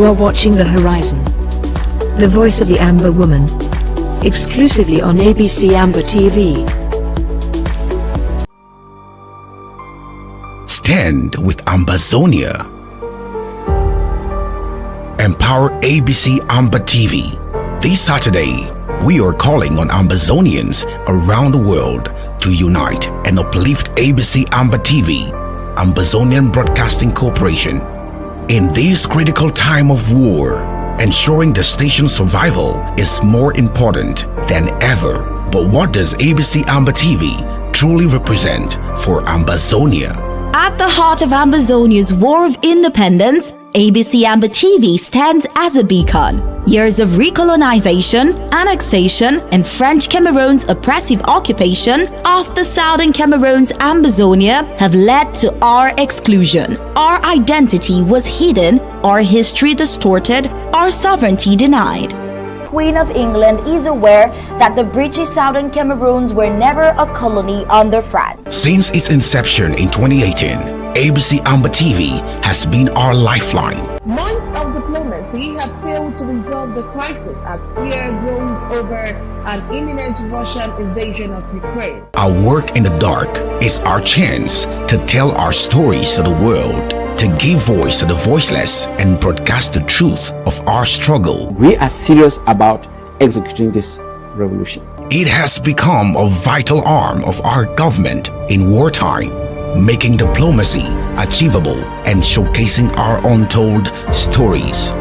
You are watching The Horizon, the voice of the Amber Woman, exclusively on ABC Amba TV. Stand with Ambazonia. Empower ABC Amba TV. This Saturday, we are calling on Ambazonians around the world to unite and uplift ABC Amba TV, Ambazonian Broadcasting Corporation. In this critical time of war, ensuring the station's survival is more important than ever. But what does ABC Amba TV truly represent for Ambazonia? At the heart of Ambazonia's war of independence, ABC Amba TV stands as a beacon. Years of recolonization, annexation, and French Cameroon's oppressive occupation of the southern Cameroon's Ambazonia have led to our exclusion. Our identity was hidden, our history distorted, our sovereignty denied. Queen of England is aware that the British Southern Cameroons were never a colony under France. Since its inception in 2018, ABC Amba TV has been our lifeline. Months of diplomacy have failed to resolve the crisis as fear grows over an imminent Russian invasion of Ukraine. Our work in the dark is our chance to tell our stories to the world, to give voice to the voiceless and broadcast the truth of our struggle. We are serious about executing this revolution. It has become a vital arm of our government in wartime, making diplomacy achievable and showcasing our untold stories.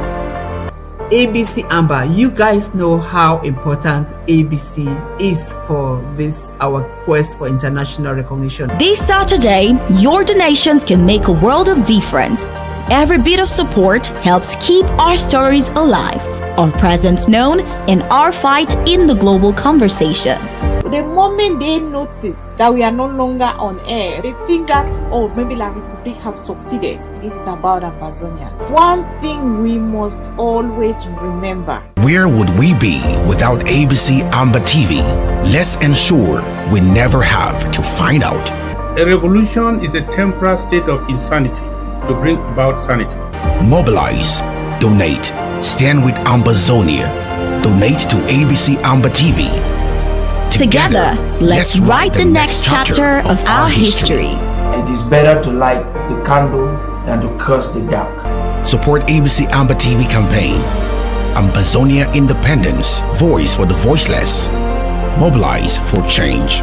ABC Amba, you guys know how important ABC is for this, our quest for international recognition. This Saturday, your donations can make a world of difference. Every bit of support helps keep our stories alive, our presence known, and our fight in the global conversation. The moment they notice that we are no longer on air, they think that, oh, maybe La Republique has succeeded. This is about Ambazonia. One thing we must always remember. Where would we be without ABC Amba TV? Let's ensure we never have to find out. A revolution is a temporary state of insanity to bring about sanity. Mobilize, donate, stand with Ambazonia. Donate to ABC Amba TV. Together, let's write the next chapter of our history. It is better to light the candle than to curse the dark. Support ABC Amba TV campaign. Ambazonia Independence, voice for the voiceless. Mobilize for change.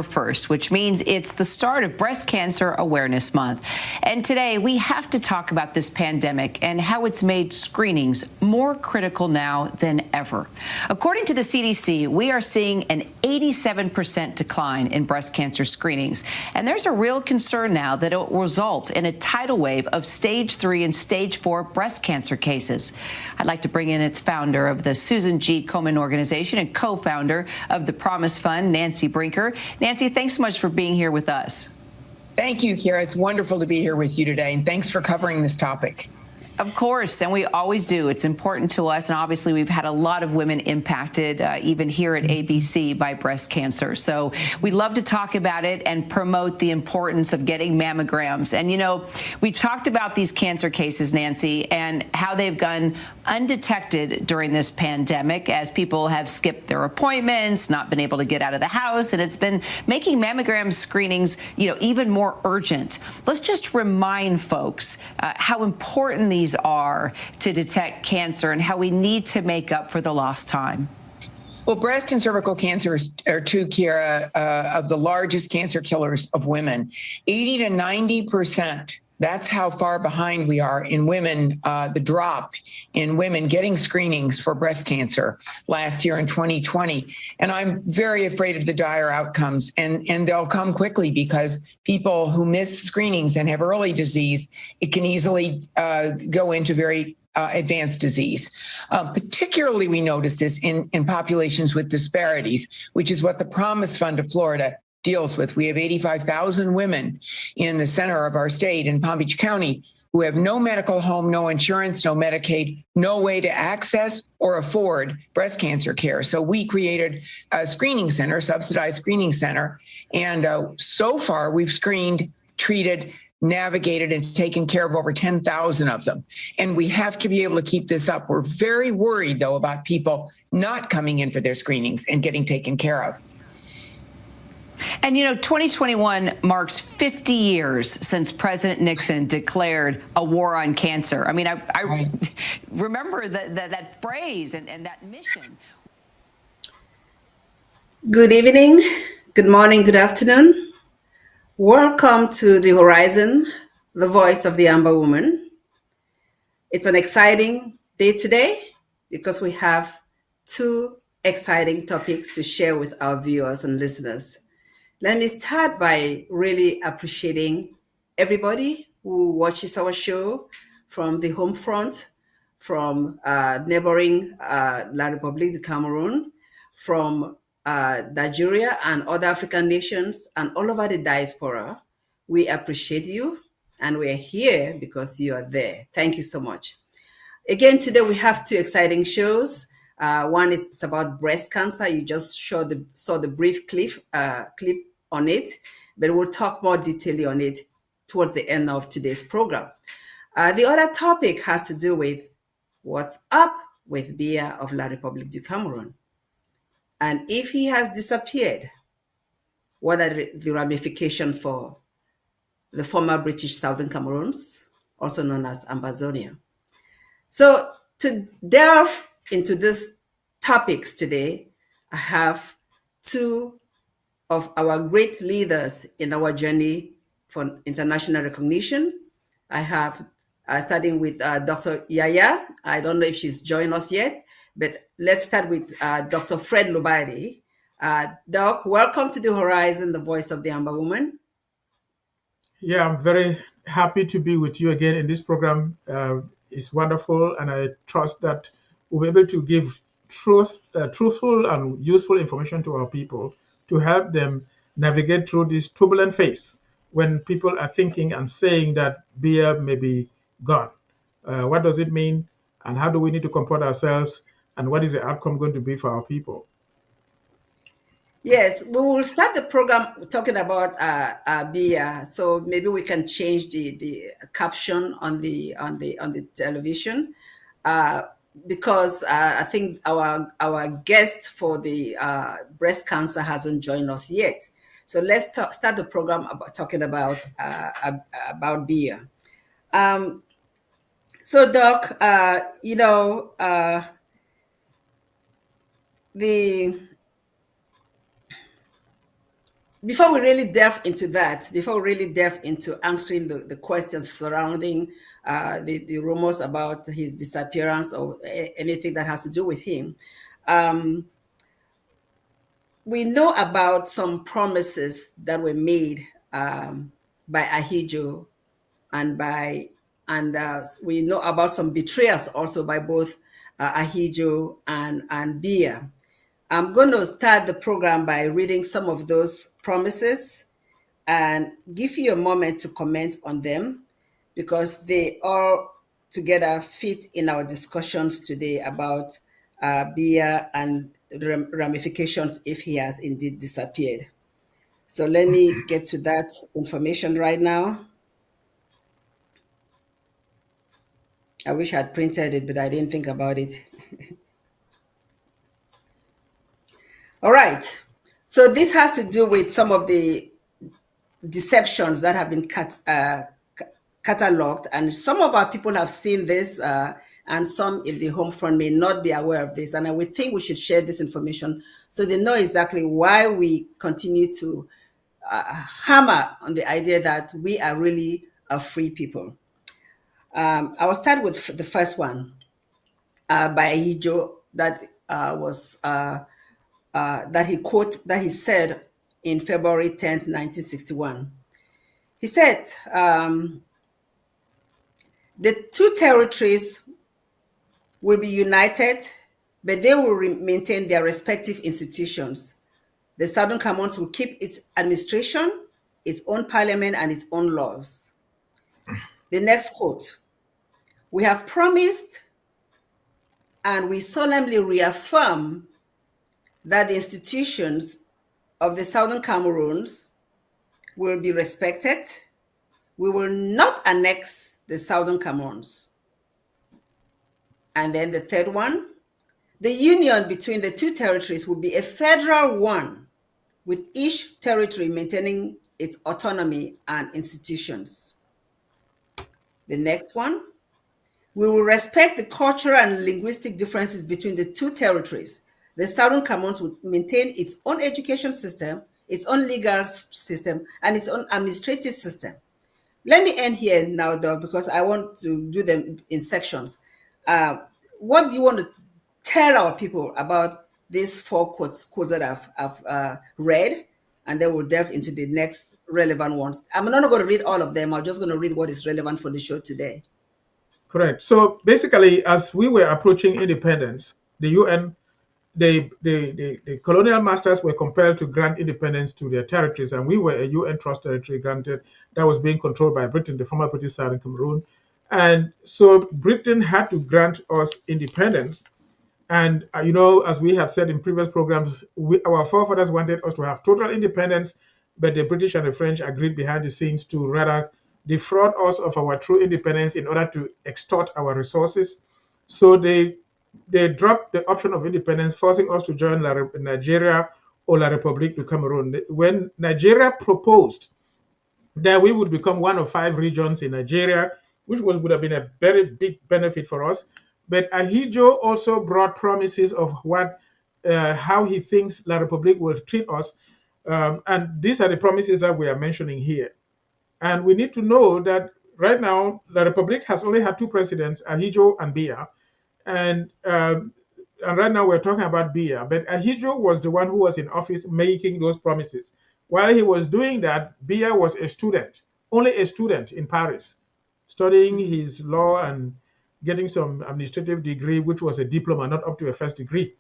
First, which means it's the start of Breast Cancer Awareness Month. And today we have to talk about this pandemic and how it's made screenings more critical now than ever. According to the CDC, we are seeing an 87% decline in breast cancer screenings. And there's a real concern now that it will result in a tidal wave of stage 3 and stage 4 breast cancer cases. I'd like to bring in its founder of the Susan G. Komen Organization and co-founder of the Promise Fund, Nancy Brinker. Nancy, thanks so much for being here with us. Thank you, Kira. It's wonderful to be here with you today, and thanks for covering this topic. Of course, and we always do. It's important to us, and obviously we've had a lot of women impacted, even here at ABC, by breast cancer. So we love to talk about it and promote the importance of getting mammograms. And, you know, we've talked about these cancer cases, Nancy, and how they've gone undetected during this pandemic as people have skipped their appointments, not been able to get out of the house, and it's been making mammogram screenings, you know, even more urgent. Let's just remind folks how important these are to detect cancer and how we need to make up for the lost time. Well, breast and cervical cancers are two, Kira, of the largest cancer killers of women. 80 to 90%. That's how far behind we are in women, the drop in women getting screenings for breast cancer last year in 2020. And I'm very afraid of the dire outcomes, and they'll come quickly because people who miss screenings and have early disease, it can easily go into very advanced disease. Particularly, we notice this in populations with disparities, which is what the Promise Fund of Florida deals with. We have 85,000 women in the center of our state in Palm Beach County who have no medical home, no insurance, no Medicaid, no way to access or afford breast cancer care. So we created a screening center, subsidized screening center. And so far we've screened, treated, navigated, and taken care of over 10,000 of them. And we have to be able to keep this up. We're very worried, though, about people not coming in for their screenings and getting taken care of. And, 2021 marks 50 years since President Nixon declared a war on cancer. I mean, I remember that phrase and that mission. Good evening, good morning, good afternoon. Welcome to The Horizon, the voice of the Amber Woman. It's an exciting day today because we have two exciting topics to share with our viewers and listeners. Let me start by really appreciating everybody who watches our show from the home front, from neighboring La République du Cameroon, from Nigeria and other African nations, and all over the diaspora. We appreciate you, and we're here because you are there. Thank you so much. Again, today we have two exciting shows. One is about breast cancer. You just saw the brief clip on it, but we'll talk more detailedly on it towards the end of today's program. The other topic has to do with what's up with Biya of La République du Cameroun. And if he has disappeared, what are the ramifications for the former British Southern Cameroons, also known as Ambazonia? So to delve into these topics today, I have two of our great leaders in our journey for international recognition. I have starting with Dr. Yaya. I don't know if she's joined us yet, but let's start with Dr. Fred Lobati. Doc, welcome to The Horizon, the voice of the Amber Woman. Yeah, I'm very happy to be with you again in this program. It's wonderful, and I trust that we'll be able to give truthful and useful information to our people to help them navigate through this turbulent phase when people are thinking and saying that Biya may be gone. What does it mean, and how do we need to comport ourselves, and what is the outcome going to be for our people? Yes, we will start the program talking about Biya. So maybe we can change the caption on the television, because I think our guest for the breast cancer hasn't joined us yet. So let's start the program talking about Biya. So Doc, before we really delve into that, before we really delve into answering the questions surrounding the rumors about his disappearance or anything that has to do with him, we know about some promises that were made by Ahidjo and we know about some betrayals also by both Ahidjo and Biya. I'm going to start the program by reading some of those promises and give you a moment to comment on them, because they all together fit in our discussions today about Biya and the ramifications if he has indeed disappeared. So let me get to that information right now. I wish I'd printed it, but I didn't think about it. All right. So this has to do with some of the deceptions that have been cataloged, and some of our people have seen this, and some in the home front may not be aware of this. And we think we should share this information so they know exactly why we continue to hammer on the idea that we are really a free people. I will start with the first one by Ahidjo that was that he said in February 10th, 1961. He said, the two territories will be united, but they will maintain their respective institutions. The Southern Cameroons will keep its administration, its own parliament, and its own laws. The next quote: "We have promised and we solemnly reaffirm that the institutions of the Southern Cameroons will be respected. We will not annex the Southern Cameroons." And then the third one: "The union between the two territories will be a federal one, with each territory maintaining its autonomy and institutions." The next one: "We will respect the cultural and linguistic differences between the two territories. The Southern Cameroons will maintain its own education system, its own legal system, and its own administrative system." Let me end here now, Doug, because I want to do them in sections. What do you want to tell our people about these four quotes that I've read? And then we'll delve into the next relevant ones. I'm not going to read all of them. I'm just going to read what is relevant for the show today. Correct. So basically, as we were approaching independence, the UN, the colonial masters were compelled to grant independence to their territories, and we were a UN trust territory granted that was being controlled by Britain, the former British Southern Cameroon. And so Britain had to grant us independence. And, as we have said in previous programs, our forefathers wanted us to have total independence, but the British and the French agreed behind the scenes to rather defraud us of our true independence in order to extort our resources. So they dropped the option of independence, forcing us to join Nigeria or La République du Cameroun. When Nigeria proposed that we would become one of 5 regions in Nigeria, which would have been a very big benefit for us. But Ahidjo also brought promises of how he thinks La République will treat us. And these are the promises that we are mentioning here. And we need to know that right now, La République has only had 2 presidents, Ahidjo and Biya. And right now we're talking about Biya. But Ahidjo was the one who was in office making those promises. While he was doing that, Biya was a student, only a student in Paris, studying his law and getting some administrative degree, which was a diploma, not up to a first degree.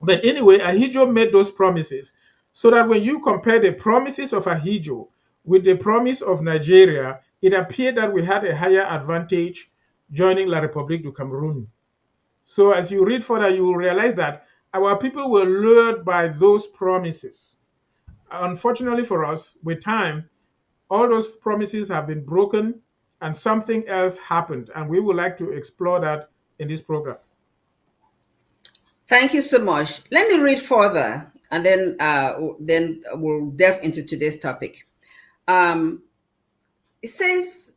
But anyway, Ahidjo made those promises so that when you compare the promises of Ahidjo with the promise of Nigeria, it appeared that we had a higher advantage joining La République du Cameroun. So as you read further, you will realize that our people were lured by those promises. Unfortunately for us, with time, all those promises have been broken and something else happened, and we would like to explore that in this program. Thank you so much. Let me read further, and then we'll delve into today's topic. It says,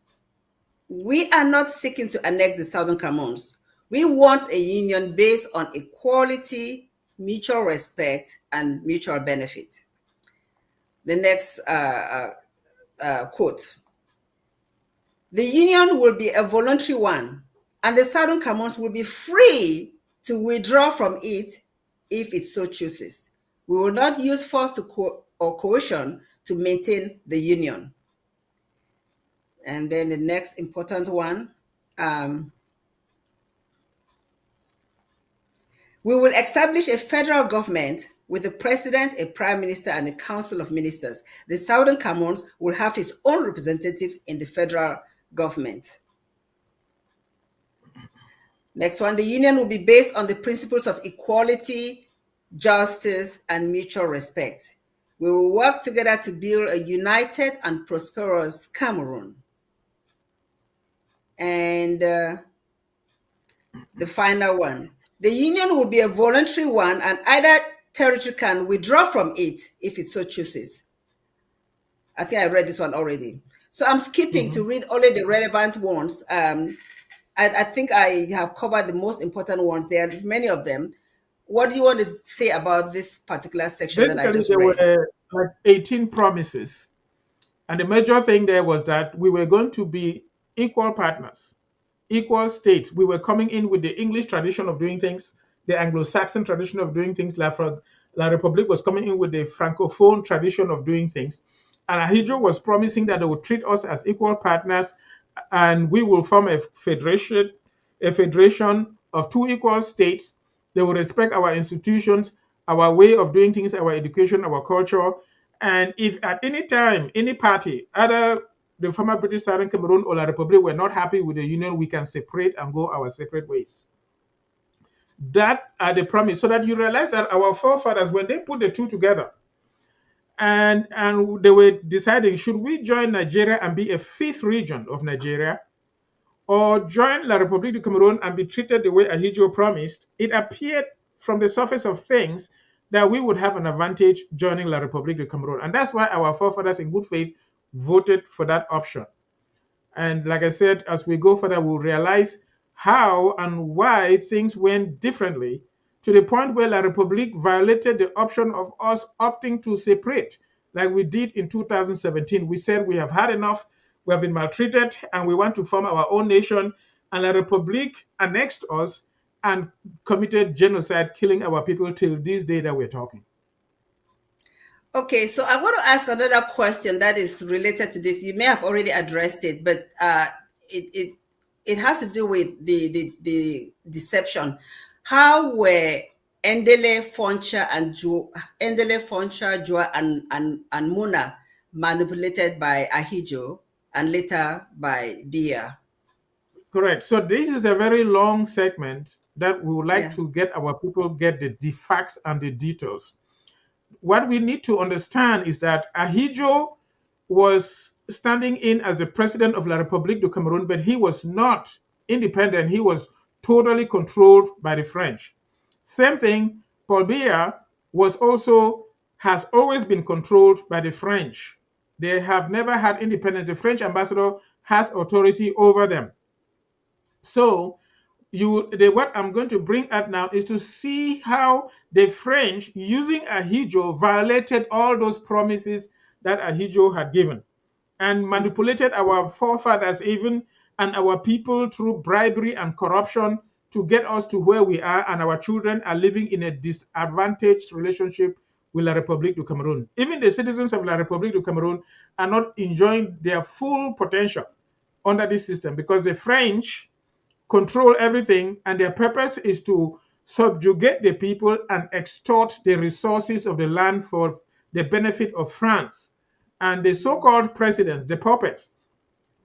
"We are not seeking to annex the Southern Cameroons. We want a union based on equality, mutual respect, and mutual benefit." The next quote: "The union will be a voluntary one, and the Southern Cameroons will be free to withdraw from it if it so chooses. We will not use force or coercion to maintain the union." And then the next important one, "We will establish a federal government with a president, a prime minister, and a council of ministers. The Southern Cameroons will have its own representatives in the federal government." Next one, "The union will be based on the principles of equality, justice, and mutual respect. We will work together to build a united and prosperous Cameroon." And the final one, "The union will be a voluntary one, and either territory can withdraw from it if it so chooses." I think I read this one already. So I'm skipping to read only the relevant ones. I think I have covered the most important ones. There are many of them. What do you want to say about this particular section that I just read? There were like 18 promises. And the major thing there was that we were going to be equal partners, equal states. We were coming in with the English tradition of doing things, the Anglo-Saxon tradition of doing things. La République was coming in with the Francophone tradition of doing things. And Ahidjo was promising that they would treat us as equal partners, and we will form a federation of 2 equal states. They will respect our institutions, our way of doing things, our education, our culture. And if at any time, any party, either the former British Southern Cameroon or La Republic were not happy with the union, we can separate and go our separate ways. That are the promise, so that you realize that our forefathers, when they put the two together, and they were deciding, should we join Nigeria and be a fifth region of Nigeria, or join La République du Cameroun and be treated the way Ahidjo promised, it appeared from the surface of things that we would have an advantage joining La République du Cameroun. And that's why our forefathers in good faith voted for that option. And like I said, as we go further, we'll realize how and why things went differently, to the point where La République violated the option of us opting to separate, like we did in 2017. We said we have had enough, we have been maltreated, and we want to form our own nation. And La République annexed us and committed genocide, killing our people till this day that we're talking. Okay, so I want to ask another question that is related to this. You may have already addressed it, but it has to do with the deception. How were Endele, Foncha, and Joa, and Muna manipulated by Ahidjo and later by Biya? Correct. So this is a very long segment that we would like to get our people get the facts and the details. What we need to understand is that Ahidjo was standing in as the president of La République du Cameroun, but he was not independent. He was totally controlled by the French. Same thing, Paul Biya has always been controlled by the French. They have never had independence. The French ambassador has authority over them. So what I'm going to bring out now is to see how the French, using Ahidjo, violated all those promises that Ahidjo had given and manipulated our forefathers even and our people through bribery and corruption to get us to where we are, and our children are living in a disadvantaged relationship with La République du Cameroun. Even the citizens of La République du Cameroun are not enjoying their full potential under this system because the French control everything, and their purpose is to subjugate the people and extort the resources of the land for the benefit of France. And the so-called presidents, the puppets,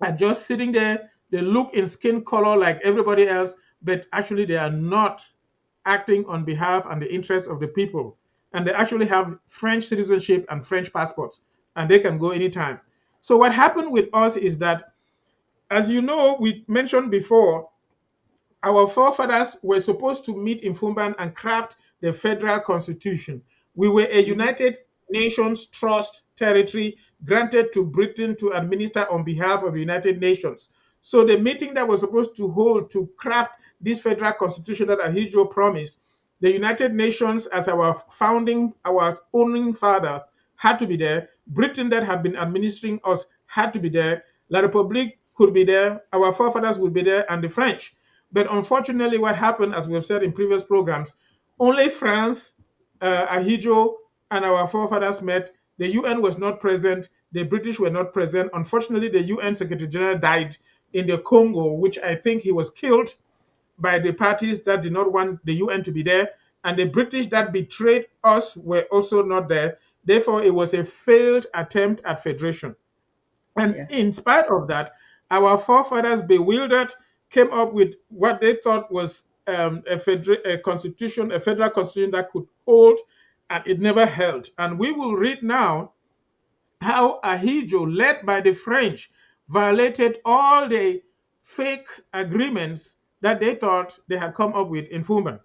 are just sitting there. They look in skin color like everybody else, but actually they are not acting on behalf and the interest of the people. And they actually have French citizenship and French passports, and they can go anytime. So what happened with us is that, as you know, we mentioned before, our forefathers were supposed to meet in Fumban and craft the federal constitution. We were a United Nations Trust territory granted to Britain to administer on behalf of the United Nations. So the meeting that was supposed to hold to craft this federal constitution that Ahidjo promised, the United Nations as our owning father had to be there. Britain that had been administering us had to be there. La République could be there. Our forefathers would be there, and the French. But unfortunately, what happened, as we have said in previous programs, only France, Ahidjo, and our forefathers met. The UN was not present. The British were not present. Unfortunately, the UN Secretary General died in the Congo, which I think he was killed by the parties that did not want the UN to be there. And the British that betrayed us were also not there. Therefore, it was a failed attempt at federation. And in spite of that, our forefathers, bewildered, came up with what they thought was a federal constitution that could hold, and it never held. And we will read now how Ahidjo, led by the French, violated all the fake agreements that they thought they had come up with in Fumban.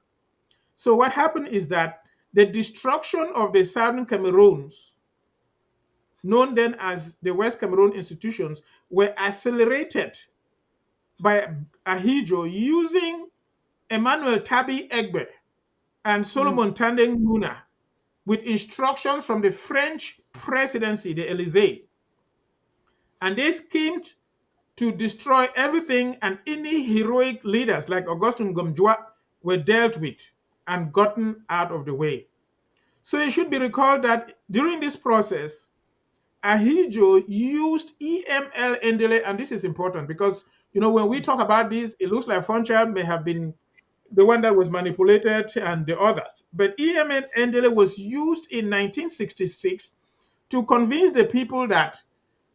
So what happened is that the destruction of the Southern Cameroons, known then as the West Cameroon institutions, were accelerated by Ahidjo using Emmanuel Tabi Egbe and Solomon Tandeng Muna with instructions from the French presidency, the Élysée. And they schemed to destroy everything, and any heroic leaders like Augustin Gomjoa were dealt with and gotten out of the way. So it should be recalled that during this process, Ahidjo used EML Endele, and this is important because, you know, when we talk about this, it looks like Foncha may have been the one that was manipulated and the others. But EML Endele was used in 1966 to convince the people that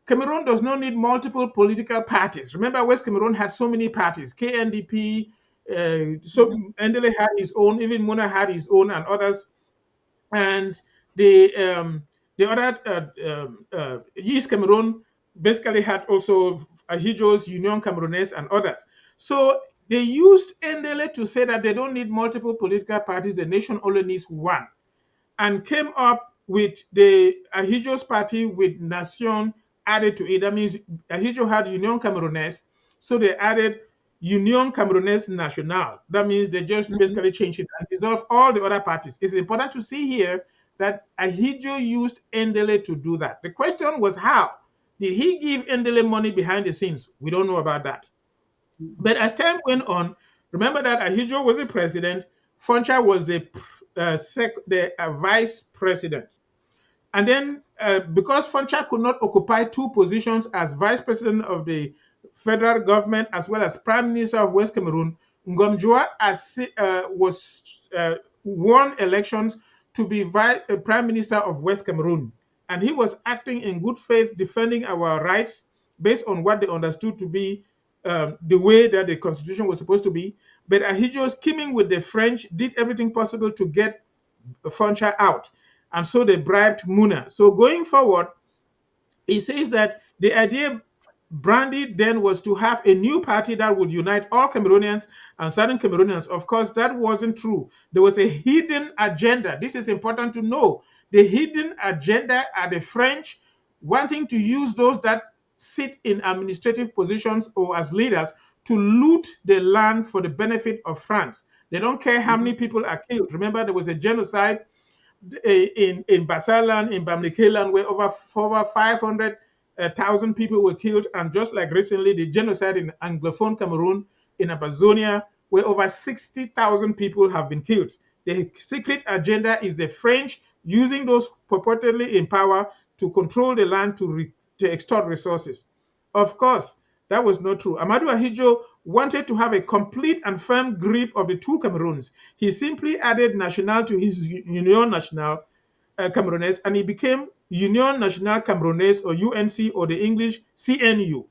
Cameroon does not need multiple political parties. Remember, West Cameroon had so many parties, KNDP, so Ndele had his own, even Muna had his own, and others. And the other East Cameroon basically had also Ahijos, Union Cameroonese, and others. So they used Ndele to say that they don't need multiple political parties, the nation only needs one, and came up with the Ahijos party with Nation added to it. That means Ahijo had Union Cameroonese, so they added Union Cameroonese Nationale. That means they just basically changed it and dissolved all the other parties. It's important to see here that Ahijo used Ndele to do that. The question was how? Did he give Ndele money behind the scenes? We don't know about that. But as time went on, remember that Ahijo was the president, Foncha was the vice president. And then because Foncha could not occupy two positions as vice president of the federal government as well as prime minister of West Cameroon, Ngomjua won elections to be prime minister of West Cameroon. And he was acting in good faith, defending our rights based on what they understood to be the way that the constitution was supposed to be. But Ahijo, scheming with the French, did everything possible to get Foncha out. And so they bribed Muna. So going forward, he says that the idea brandied then was to have a new party that would unite all Cameroonians and Southern Cameroonians. Of course, that wasn't true. There was a hidden agenda. This is important to know. The hidden agenda are the French wanting to use those that sit in administrative positions or as leaders to loot the land for the benefit of France. They don't care how many people are killed. Remember, there was a genocide in Basaland, in Bamlikeland, where over 500,000 people were killed. And just like recently, the genocide in Anglophone Cameroon, in Amazonia, where over 60,000 people have been killed. The secret agenda is the French using those purportedly in power to control the land to extort resources. Of course, that was not true. Amadou Ahijo wanted to have a complete and firm grip of the two Cameroons. He simply added National to his Union Nationale Cameroonese, and he became Union Nationale Cameroonese, or UNC, or the English CNU.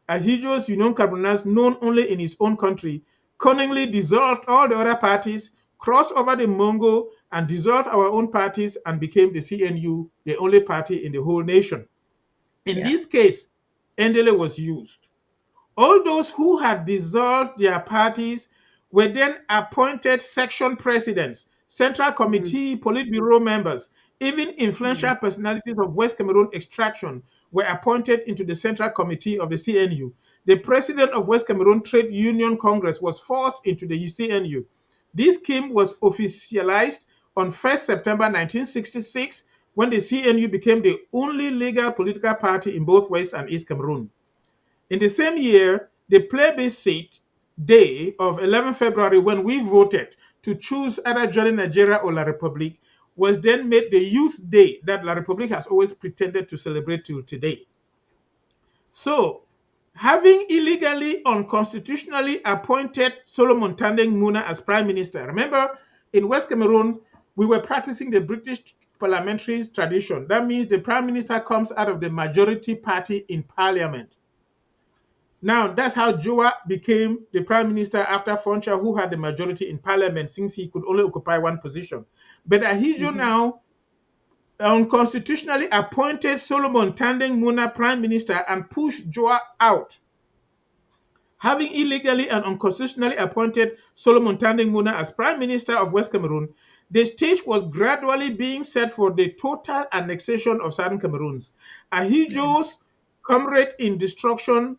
Ahijo's Union Cameroonese, known only in his own country, cunningly dissolved all the other parties, crossed over the Mongo, and dissolved our own parties and became the CNU, the only party in the whole nation. In this case, Ndele was used. All those who had dissolved their parties were then appointed section presidents, central committee, Politburo members, even influential personalities of West Cameroon extraction were appointed into the central committee of the CNU. The president of West Cameroon Trade Union Congress was forced into the CNU. This scheme was officialized on 1st September 1966 when the CNU became the only legal political party in both West and East Cameroon. In the same year, the plebiscite day of 11 February, when we voted to choose either joining Nigeria or La République, was then made the Youth Day that La République has always pretended to celebrate till today. So, having illegally, unconstitutionally appointed Solomon Tandeng Muna as Prime Minister, remember, in West Cameroon, we were practicing the British parliamentary tradition. That means the Prime Minister comes out of the majority party in Parliament. Now, that's how Joa became the Prime Minister after Foncha, who had the majority in Parliament, since he could only occupy one position. But Ahijo now unconstitutionally appointed Solomon Tandeng Muna Prime Minister and pushed Joa out. Having illegally and unconstitutionally appointed Solomon Tandeng Muna as Prime Minister of West Cameroon, the stage was gradually being set for the total annexation of Southern Cameroons. Ahijo's comrade in destruction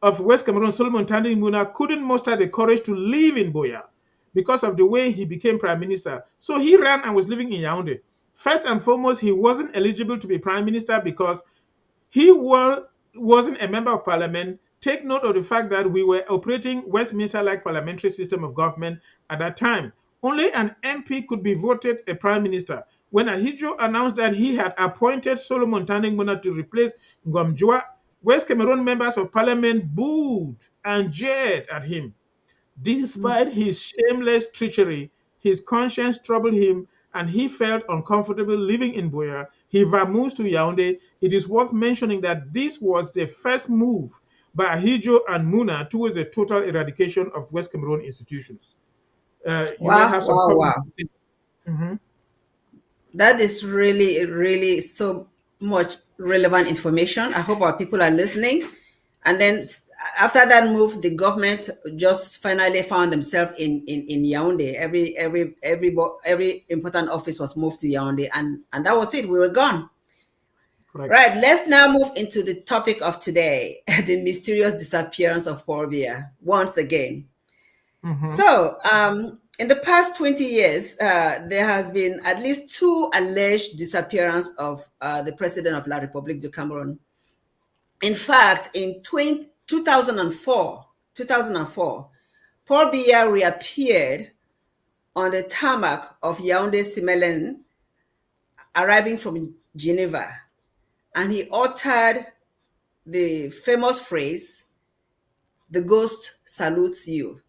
of West Cameroon, Solomon Tandeng Muna, couldn't muster the courage to live in Biya because of the way he became Prime Minister. So he ran and was living in Yaoundé. First and foremost, he wasn't eligible to be Prime Minister because he wasn't a member of Parliament. Take note of the fact that we were operating Westminster-like parliamentary system of government at that time. Only an MP could be voted a Prime Minister. When Ahijo announced that he had appointed Solomon Tandeng Muna to replace Ngomjua, West Cameroon members of Parliament booed and jeered at him. Despite his shameless treachery, his conscience troubled him and he felt uncomfortable living in Biya. he moves to Yaoundé. It is worth mentioning that this was the first move by Ahidjo and Muna towards the total eradication of West Cameroon institutions. You may have some comments. Wow. That is really, really so much relevant information. I hope our people are listening. And then after that move, the government just finally found themselves in Yaoundé. Every important office was moved to Yaoundé, and that was it. We were gone. Correct. Right. Let's now move into the topic of today: the mysterious disappearance of Paul Biya once again. So, in the past 20 years, there has been at least 2 alleged disappearance of the president of La République du Cameroun. In fact, in 2004, Paul Biya reappeared on the tarmac of Yaoundé Simelen, arriving from Geneva, and he uttered the famous phrase, "The ghost salutes you."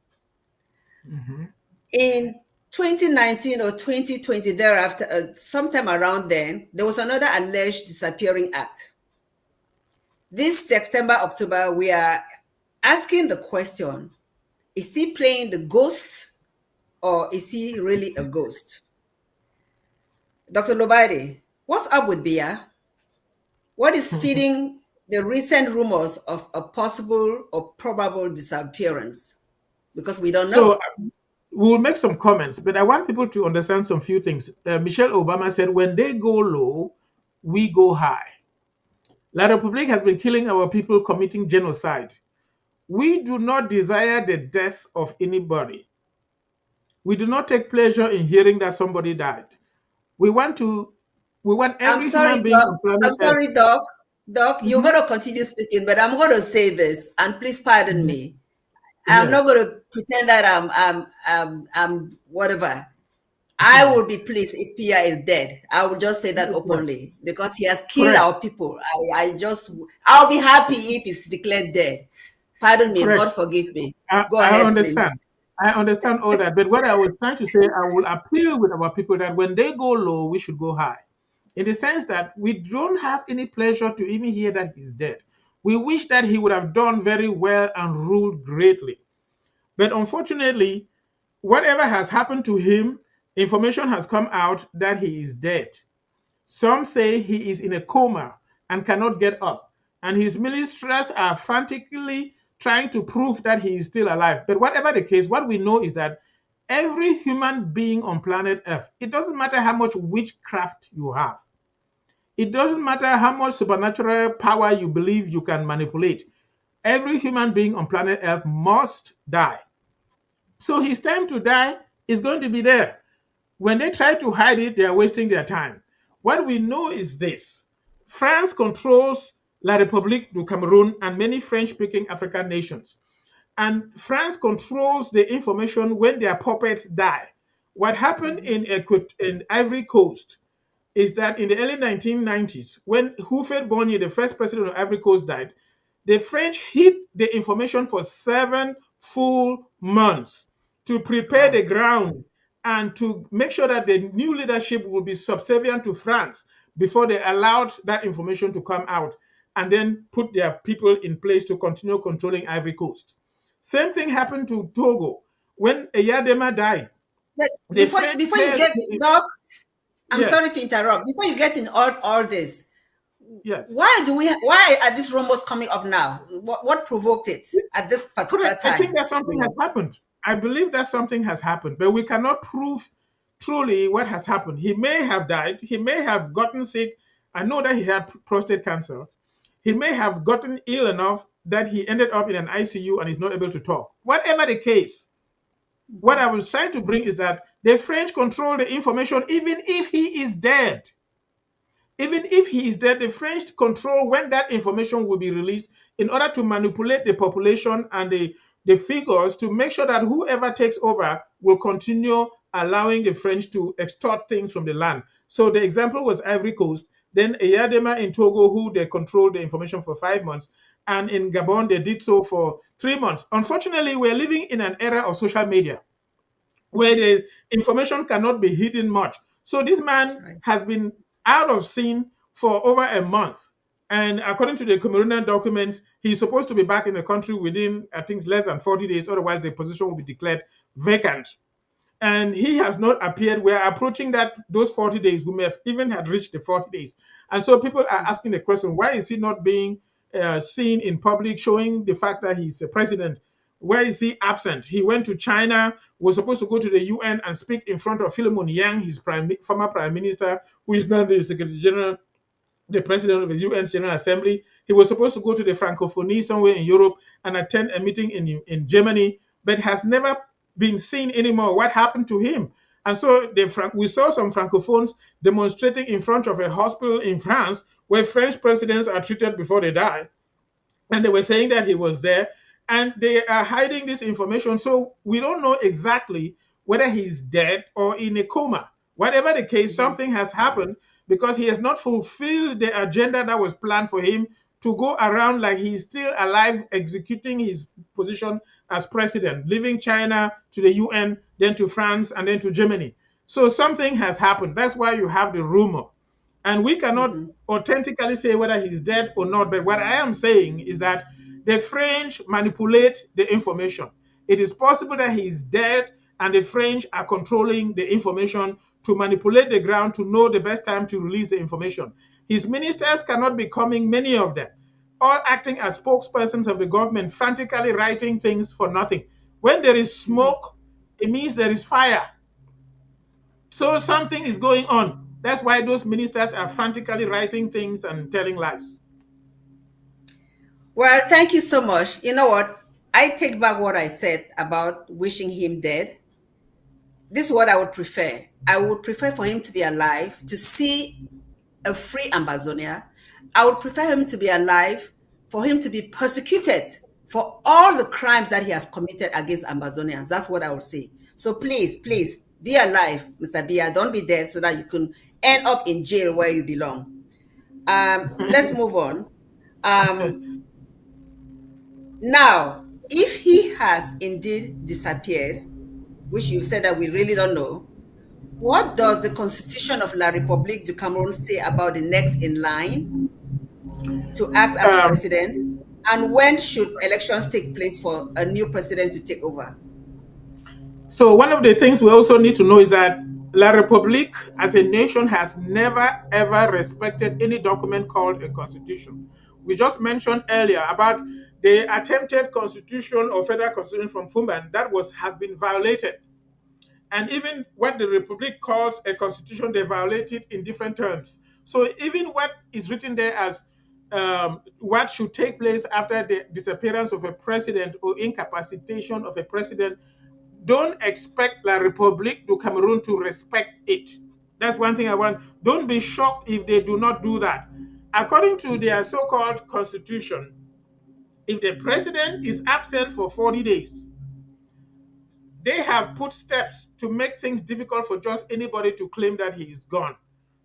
In 2019 or 2020, thereafter, sometime around then, there was another alleged disappearing act. This September, October, we are asking the question, is he playing the ghost or is he really a ghost? Dr. Lobati, what's up with Biya? What is feeding the recent rumors of a possible or probable disappearance? Because we don't know. So we'll make some comments, but I want people to understand some few things. Michelle Obama said, when they go low, we go high. La République has been killing our people, committing genocide. We do not desire the death of anybody. We do not take pleasure in hearing that somebody died. We want every human being on planet Earth. I'm sorry, Doc. Doc, you're going to continue speaking, but I'm going to say this, and please pardon me. I'm not going to pretend that I'm whatever. I will be pleased if Pia is dead. I will just say that openly because he has killed our people. I'll be happy if he's declared dead. Pardon me. God forgive me. Go ahead, I understand. please. I understand all that. But what I was trying to say, I will appeal with our people that when they go low, we should go high. In the sense that we don't have any pleasure to even hear that he's dead. We wish that he would have done very well and ruled greatly. But unfortunately, whatever has happened to him, information has come out that he is dead. Some say he is in a coma and cannot get up. And his ministers are frantically trying to prove that he is still alive. But whatever the case, what we know is that every human being on planet Earth, it doesn't matter how much witchcraft you have. It doesn't matter how much supernatural power you believe you can manipulate. Every human being on planet Earth must die. So his time to die is going to be there. When they try to hide it, they are wasting their time. What we know is this. France controls La République du Cameroun and many French-speaking African nations. And France controls the information when their puppets die. What happened in Ivory Coast is that in the early 1990s, when Houphouët-Boigny, the first president of Ivory Coast, died, the French hid the information for 7 full months to prepare the ground and to make sure that the new leadership would be subservient to France before they allowed that information to come out and then put their people in place to continue controlling Ivory Coast. Same thing happened to Togo. When Eyadema died. Before you get, Doc, I'm sorry to interrupt. Before you get in all this, why are these rumors coming up now? What provoked it at this particular time? I think that something has happened. I believe that something has happened, but we cannot prove truly what has happened. He may have died. He may have gotten sick. I know that he had prostate cancer. He may have gotten ill enough that he ended up in an ICU and is not able to talk. Whatever the case, what I was trying to bring is that the French control the information even if he is dead. Even if he is dead, the French control when that information will be released in order to manipulate the population and the figures to make sure that whoever takes over will continue allowing the French to extort things from the land. So the example was Ivory Coast, then Eyadema in Togo, who they controlled the information for 5 months, and in Gabon, they did so for 3 months. Unfortunately, we're living in an era of social media where the information cannot be hidden much. So this man has been out of scene for over a month. And according to the Cameroonian documents, he's supposed to be back in the country within, I think, less than 40 days. Otherwise, the position will be declared vacant. And he has not appeared. We're approaching those 40 days. We may have even had reached the 40 days. And so people are asking the question, why is he not being seen in public, showing the fact that he's a president? Where is he absent? He went to China, was supposed to go to the UN and speak in front of Philemon Yang, his former prime minister, who is now the Secretary General, the president of the UN's General Assembly. He was supposed to go to the Francophonie somewhere in Europe and attend a meeting in Germany, but has never been seen anymore. What happened to him? And so we saw some Francophones demonstrating in front of a hospital in France where French presidents are treated before they die. And they were saying that he was there, and they are hiding this information. So we don't know exactly whether he's dead or in a coma. Whatever the case, something has happened because he has not fulfilled the agenda that was planned for him to go around like he's still alive, executing his position as president, leaving China to the UN, then to France, and then to Germany. So something has happened. That's why you have the rumor. And we cannot authentically say whether he's dead or not. But what I am saying is that the French manipulate the information. It is possible that he's dead and the French are controlling the information to manipulate the ground to know the best time to release the information. His ministers cannot be coming, many of them, all acting as spokespersons of the government, frantically writing things for nothing. When there is smoke, it means there is fire. So something is going on. That's why those ministers are frantically writing things and telling lies. Well, thank you so much. You know what? I take back what I said about wishing him dead. This is what I would prefer. I would prefer for him to be alive, to see a free Ambazonia. I would prefer him to be alive, for him to be persecuted for all the crimes that he has committed against Ambazonians. That's what I would say. So please, please, be alive, Mr. Biya. Don't be dead so that you can end up in jail where you belong. Let's move on. Now, if he has indeed disappeared, which you said that we really don't know, what does the Constitution of La République du Cameroun say about the next in line to act as president? And when should elections take place for a new president to take over? So one of the things we also need to know is that La République as a nation has never ever respected any document called a constitution. We just mentioned earlier about the attempted constitution or federal constitution from Fumban that has been violated. And even what the Republic calls a constitution, they violate it in different terms. So even what is written there as what should take place after the disappearance of a president or incapacitation of a president, don't expect La République du Cameroun to respect it. That's one thing I want. Don't be shocked if they do not do that. According to their so-called constitution, if the president is absent for 40 days, they have put steps to make things difficult for just anybody to claim that he is gone.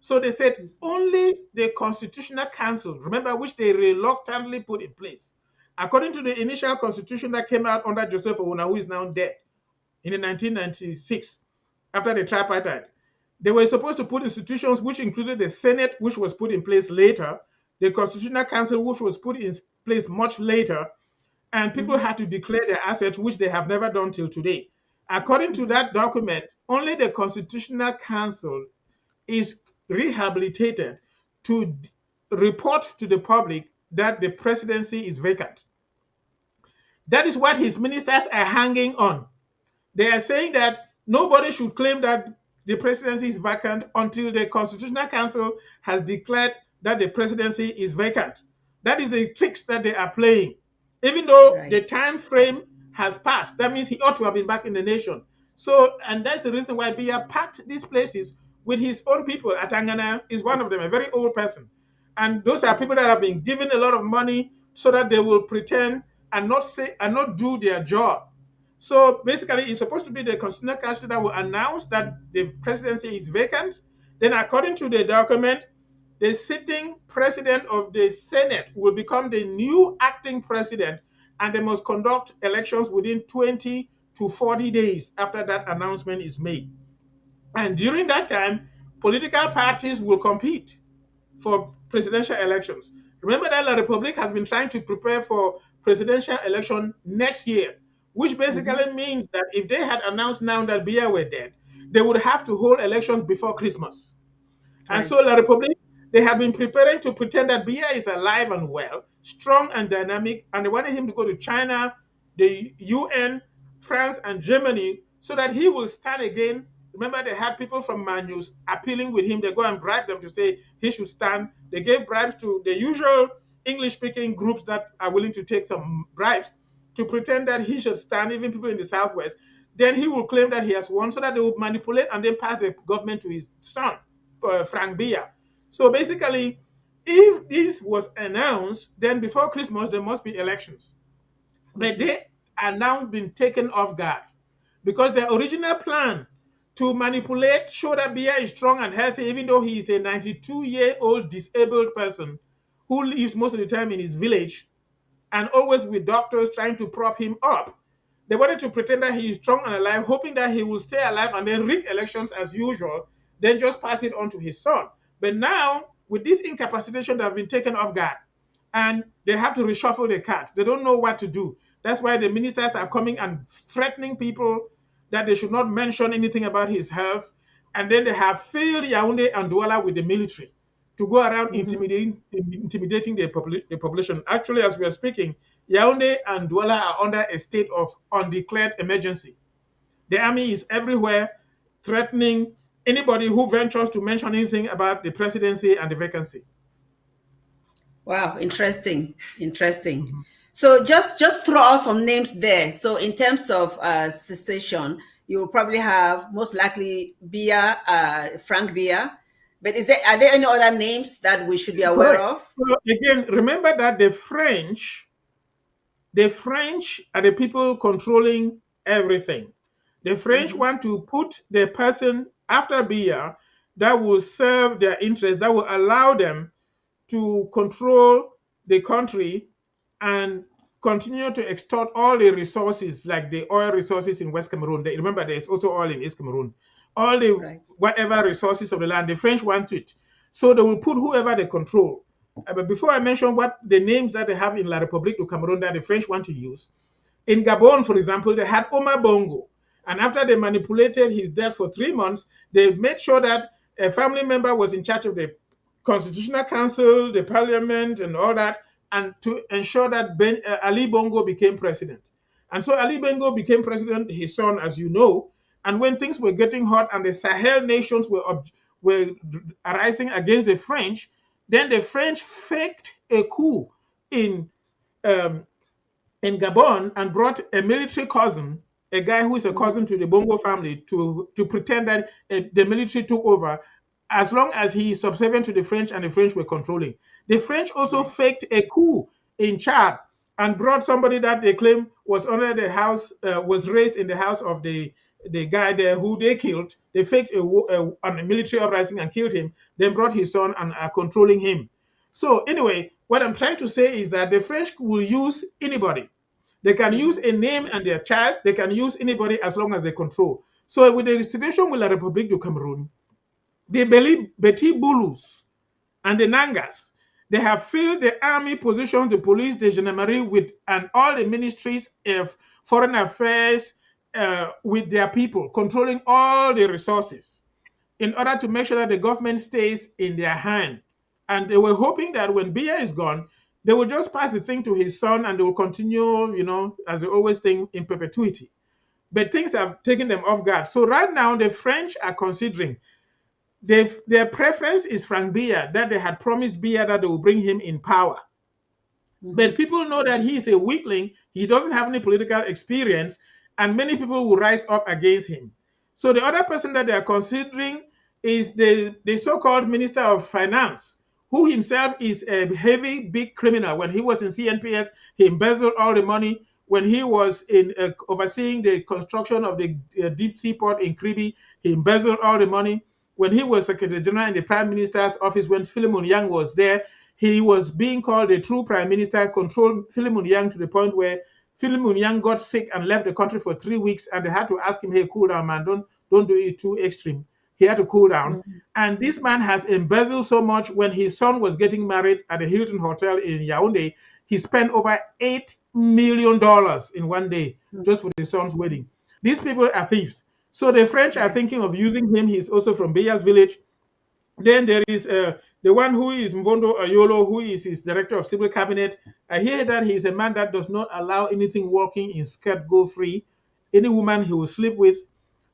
So they said only the Constitutional Council, remember, which they reluctantly put in place. According to the initial constitution that came out under Joseph Ouna, who is now dead, in 1996, after the tripartite, they were supposed to put institutions which included the Senate, which was put in place later, the Constitutional Council, which was put in place much later, and people had to declare their assets, which they have never done till today. According to that document, only the Constitutional Council is rehabilitated to report to the public that the presidency is vacant. That is what his ministers are hanging on. They are saying that nobody should claim that the presidency is vacant until the Constitutional Council has declared that the presidency is vacant. That is a trick that they are playing. Even though the time frame has passed, that means he ought to have been back in the nation. So, and that's the reason why Biya packed these places with his own people. Atangana is one of them, a very old person. And those are people that have been given a lot of money so that they will pretend and not do their job. So basically, it's supposed to be the Constitutional Council that will announce that the presidency is vacant. Then according to the document, the sitting president of the Senate will become the new acting president, and they must conduct elections within 20 to 40 days after that announcement is made. And during that time, political parties will compete for presidential elections. Remember that La Republic has been trying to prepare for presidential election next year, which basically means that if they had announced now that Biya were dead, they would have to hold elections before Christmas. And so La Republic, they have been preparing to pretend that Biya is alive and well, strong and dynamic, and they wanted him to go to China, the UN, France, and Germany so that he will stand again. Remember, they had people from Manus appealing with him. They go and bribe them to say he should stand. They gave bribes to the usual English-speaking groups that are willing to take some bribes to pretend that he should stand, even people in the Southwest. Then he will claim that he has won so that they will manipulate and then pass the government to his son, Frank Biya. So basically, if this was announced, then before Christmas, there must be elections. But they are now been taken off guard because the original plan to manipulate, show that Biya is strong and healthy, even though he is a 92-year-old disabled person who lives most of the time in his village and always with doctors trying to prop him up. They wanted to pretend that he is strong and alive, hoping that he will stay alive and then rig elections as usual, then just pass it on to his son. But now, with this incapacitation, they have been taken off guard and they have to reshuffle the cards. They don't know what to do. That's why the ministers are coming and threatening people that they should not mention anything about his health. And then they have filled Yaoundé and Douala with the military to go around intimidating the population. Actually, as we are speaking, Yaoundé and Douala are under a state of undeclared emergency. The army is everywhere threatening anybody who ventures to mention anything about the presidency and the vacancy. Wow, interesting. So just throw out some names there. So in terms of secession, you will probably have most likely Biya, Frank Biya. But are there any other names that we should be aware of? So again, remember that the French are the people controlling everything. The French want to put the person after Biya that will serve their interests, that will allow them to control the country and continue to extort all the resources, like the oil resources in West Cameroon. Remember, there's also oil in East Cameroon. All the whatever resources of the land, the French want it. So they will put whoever they control. But before I mention what the names that they have in La République du Cameroun that the French want to use, in Gabon, for example, they had Omar Bongo. And after they manipulated his death for 3 months, they made sure that a family member was in charge of the Constitutional Council, the parliament, and all that, and to ensure that Ali Bongo became president. And so Ali Bongo became president, his son, as you know. And when things were getting hot and the Sahel nations were arising against the French, then the French faked a coup in Gabon and brought a military cousin, a guy who is a cousin to the Bongo family, to pretend that the military took over, as long as he is subservient to the French and the French were controlling. The French also faked a coup in Chad and brought somebody that they claim was under the house, was raised in the house of the guy there who they killed. They faked a military uprising and killed him, then brought his son and are controlling him. So anyway, what I'm trying to say is that the French will use anybody. They can use a name and their child. They can use anybody as long as they control. So with the situation with La République du Cameroun, the Beti Boulous and the Nangas, they have filled the army positions, the police, the gendarmerie, and all the ministries of foreign affairs with their people, controlling all the resources in order to make sure that the government stays in their hand. And they were hoping that when Biya is gone, they will just pass the thing to his son and they will continue, as they always think, in perpetuity. But things have taken them off guard. So right now, the French are considering their preference is Frank Biya, that they had promised Biya that they will bring him in power. But people know that he is a weakling, he doesn't have any political experience, and many people will rise up against him. So the other person that they are considering is the so-called Minister of Finance, who himself is a heavy, big criminal. When he was in CNPS, he embezzled all the money. When he was in overseeing the construction of the deep sea port in Kribi, he embezzled all the money. When he was Secretary General in the Prime Minister's office, when Philemon Yang was there, he was being called a true Prime Minister, controlled Philemon Yang to the point where Philemon Yang got sick and left the country for 3 weeks, and they had to ask him, hey, cool down, man, don't do it too extreme. He had to cool down. And this man has embezzled so much. When his son was getting married at the Hilton Hotel in Yaoundé, he spent over $8 million in one day just for his son's wedding. These people are thieves. So the French are thinking of using him. He's also from Biya's village. Then there is the one who is Mvondo Ayolo, who is his director of civil cabinet. I hear that he's a man that does not allow anything working in skirt go free. Any woman he will sleep with.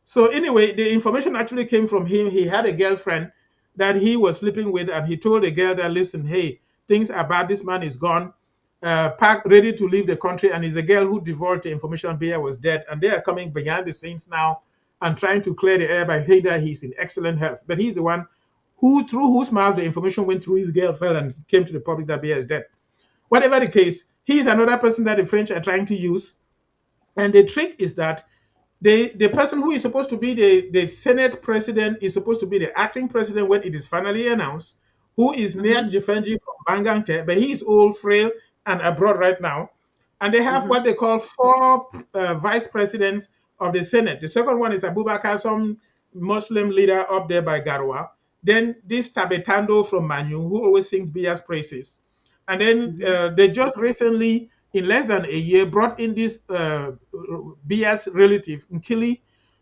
So anyway, the information actually came from him. He had a girlfriend that he was sleeping with, and he told the girl that, listen, hey, things are bad. This man is gone, packed, ready to leave the country. And it's a girl who divulged the information Biya was dead. And they are coming behind the scenes now and trying to clear the air by saying that he's in excellent health. But he's the one through whose mouth the information went through his girlfriend and came to the public that Biya is dead. Whatever the case, he is another person that the French are trying to use. And the trick is that the person who is supposed to be the Senate president is supposed to be the acting president when it is finally announced, who is Nia Jefenji from Bangangte, but he is old, frail, and abroad right now. And they have what they call 4 vice presidents of the Senate. The second one is Abubakar, some Muslim leader up there by Garwa. Then this Tabetando from Manu, who always sings Biya's praises. And then they just recently, in less than a year, brought in this Biya's relative, Nkili,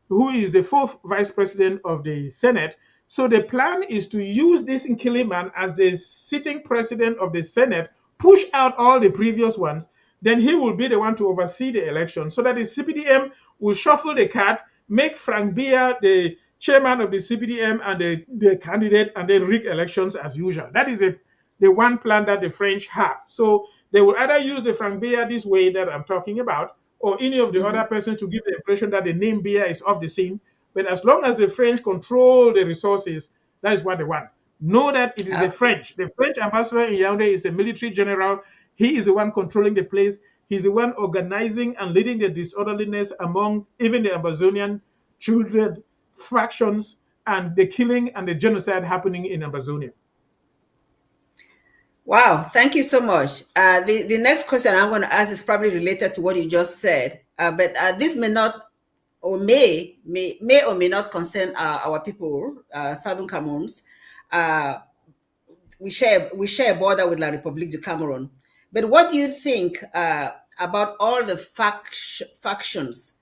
who is the 4th vice president of the Senate. So the plan is to use this Nkili man as the sitting president of the Senate, push out all the previous ones, then he will be the one to oversee the election, so that the CPDM will shuffle the card, make Frank Biya the chairman of the CPDM and the candidate, and then rig elections as usual. That is the one plan that the French have. So they will either use the Frank Biya this way that I'm talking about, or any of the other persons to give the impression that the name Biya is off the scene. But as long as the French control the resources, that is what they want. Know that it is the French. The French ambassador in Yaoundé is a military general. He is the one controlling the place. He's the one organizing and leading the disorderliness among even the Amazonian children, factions, and the killing and the genocide happening in Amazonia. Wow, thank you so much. The next question I'm going to ask is probably related to what you just said, but this may not or may or may not concern our people, Southern Cameroons. We share a border with La République du Cameroon. But what do you think about all the factions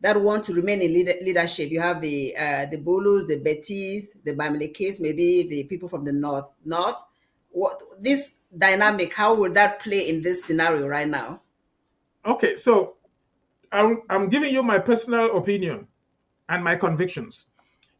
that want to remain in leadership? You have the Bulus, the Betis, the Bamilekes, maybe the people from the north. What this dynamic? How will that play in this scenario right now? Okay, so I'm giving you my personal opinion and my convictions.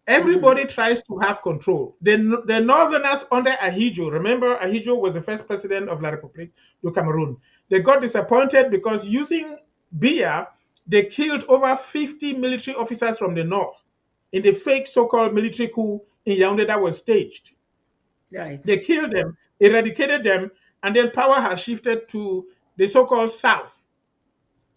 Everybody tries to have control. The Northerners under Ahidjo, remember Ahidjo was the first president of La République du Cameroon. They got disappointed because using Biya, they killed over 50 military officers from the north in the fake so-called military coup in Yaoundé that was staged. Right. They killed them, eradicated them, and then power has shifted to the so-called south,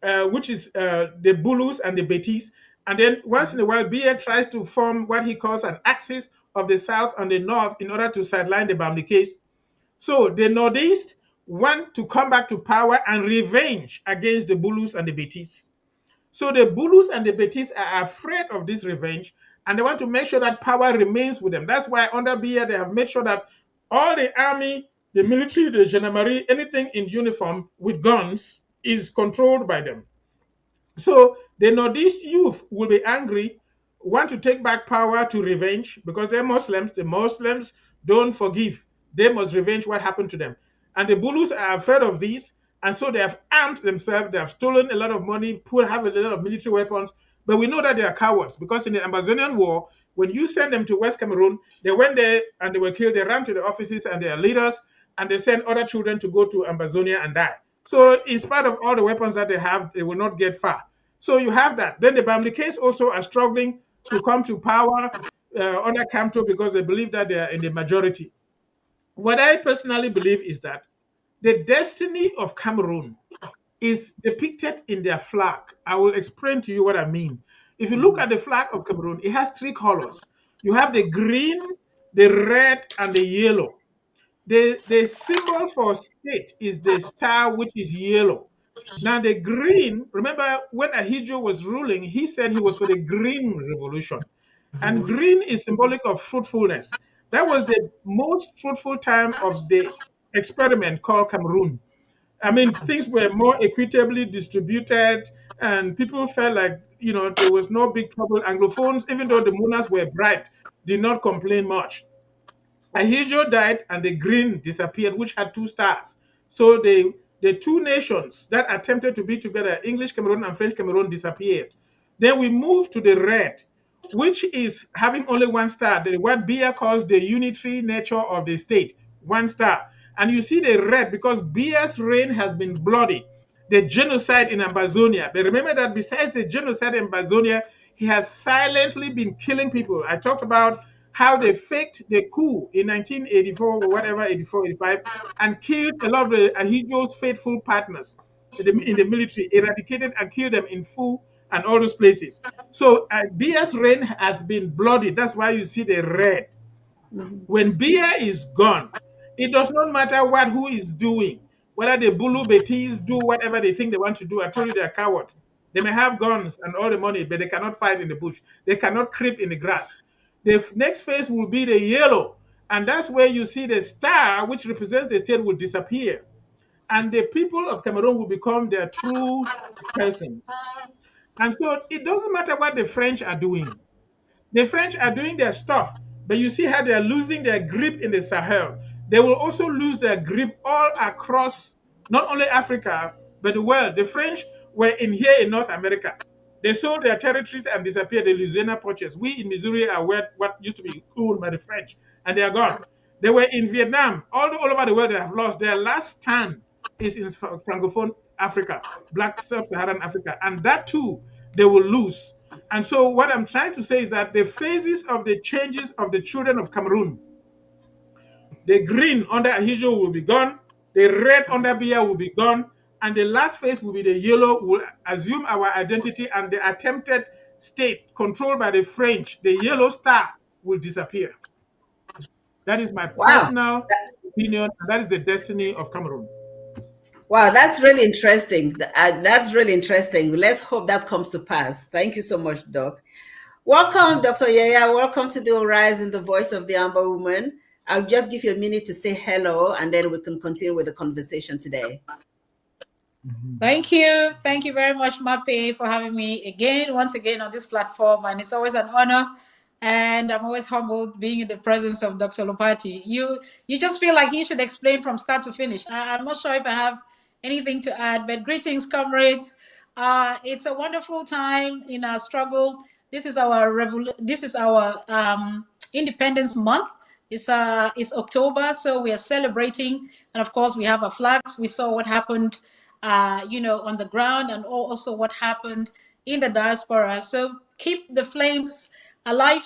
which is the Bulus and the Betis. And then once in a while, Biya tries to form what he calls an axis of the south and the north in order to sideline the Bamilekes. So the Northeast want to come back to power and revenge against the Bulus and the Betis. So the Bulus and the Betis are afraid of this revenge, and they want to make sure that power remains with them. That's why under Biya, they have made sure that all the army, the military, the gendarmerie, anything in uniform with guns is controlled by them. So the Northeast youth will be angry, want to take back power to revenge because they're Muslims. The Muslims don't forgive. They must revenge what happened to them. And the Bulus are afraid of this, and so they have armed themselves. They have stolen a lot of money, have a lot of military weapons. But we know that they are cowards because in the Amazonian War, when you send them to West Cameroon, they went there and they were killed. They ran to the offices and their leaders, and they sent other children to go to Amazonia and die. So in spite of all the weapons that they have, they will not get far. So you have that. Then the Bamilekes also are struggling to come to power under Kamto because they believe that they are in the majority. What I personally believe is that the destiny of Cameroon is depicted in their flag. I will explain to you what I mean. If you look at the flag of Cameroon, it has 3 colors. You have the green, the red, and the yellow. The symbol for state is the star, which is yellow. Now the green, remember when Ahidjo was ruling, he said he was for the green revolution. And green is symbolic of fruitfulness. That was the most fruitful time of the experiment called Cameroon. I mean, things were more equitably distributed, and people felt like, there was no big trouble. Anglophones, even though the monarchs were bribed, did not complain much. Ahidjo died and the green disappeared, which had two stars. So the two nations that attempted to be together, English Cameroon and French Cameroon, disappeared. Then we moved to the red, which is having only one star. What Biya calls the unitary nature of the state, one star. And you see the red because Biya's reign has been bloody. The genocide in Amazonia. But remember that besides the genocide in Amazonia, he has silently been killing people. I talked about how they faked the coup in 1984 or whatever, 84, 85, and killed a lot of the Ahidjo's faithful partners in the military, eradicated and killed them in Fu and all those places. So Biya's reign has been bloody. That's why you see the red. When Biya is gone, it does not matter who is doing, whether the Bulu Betis do whatever they think they want to do. I told you they're cowards. They may have guns and all the money, but they cannot fight in the bush. They cannot creep in the grass. The next phase will be the yellow, and that's where you see the star, which represents the state, will disappear. And the people of Cameroon will become their true persons. And so it doesn't matter what the French are doing. The French are doing their stuff, but you see how they are losing their grip in the Sahel. They will also lose their grip all across not only Africa, but the world. The French were here in North America. They sold their territories and disappeared. The Louisiana Purchase. We in Missouri are what used to be owned by the French, and they are gone. They were in Vietnam. All over the world, they have lost. Their last stand is in Francophone Africa, Black Sub-Saharan Africa, and that too, they will lose. And so what I'm trying to say is that the phases of the changes of the children of Cameroon, the green under Ahidjo will be gone, the red under Biya will be gone, and the last phase will be the yellow, will assume our identity, and the attempted state controlled by the French, the yellow star, will disappear. That is my personal opinion, and that is the destiny of Cameroon. Wow, that's really interesting. That's really interesting. Let's hope that comes to pass. Thank you so much, Doc. Welcome, Dr. Yaya. Welcome to the Horizon, the voice of the Amber Woman. I'll just give you a minute to say hello, and then we can continue with the conversation today. Thank you. Thank you very much, Mape, for having me once again on this platform. And it's always an honor. And I'm always humbled being in the presence of Dr. Lobati. You just feel like he should explain from start to finish. I'm not sure if I have anything to add, but greetings, comrades. It's a wonderful time in our struggle. This is our Independence Month. It's October, so we are celebrating, and of course we have our flags. We saw what happened, on the ground, and also what happened in the diaspora. So keep the flames alive,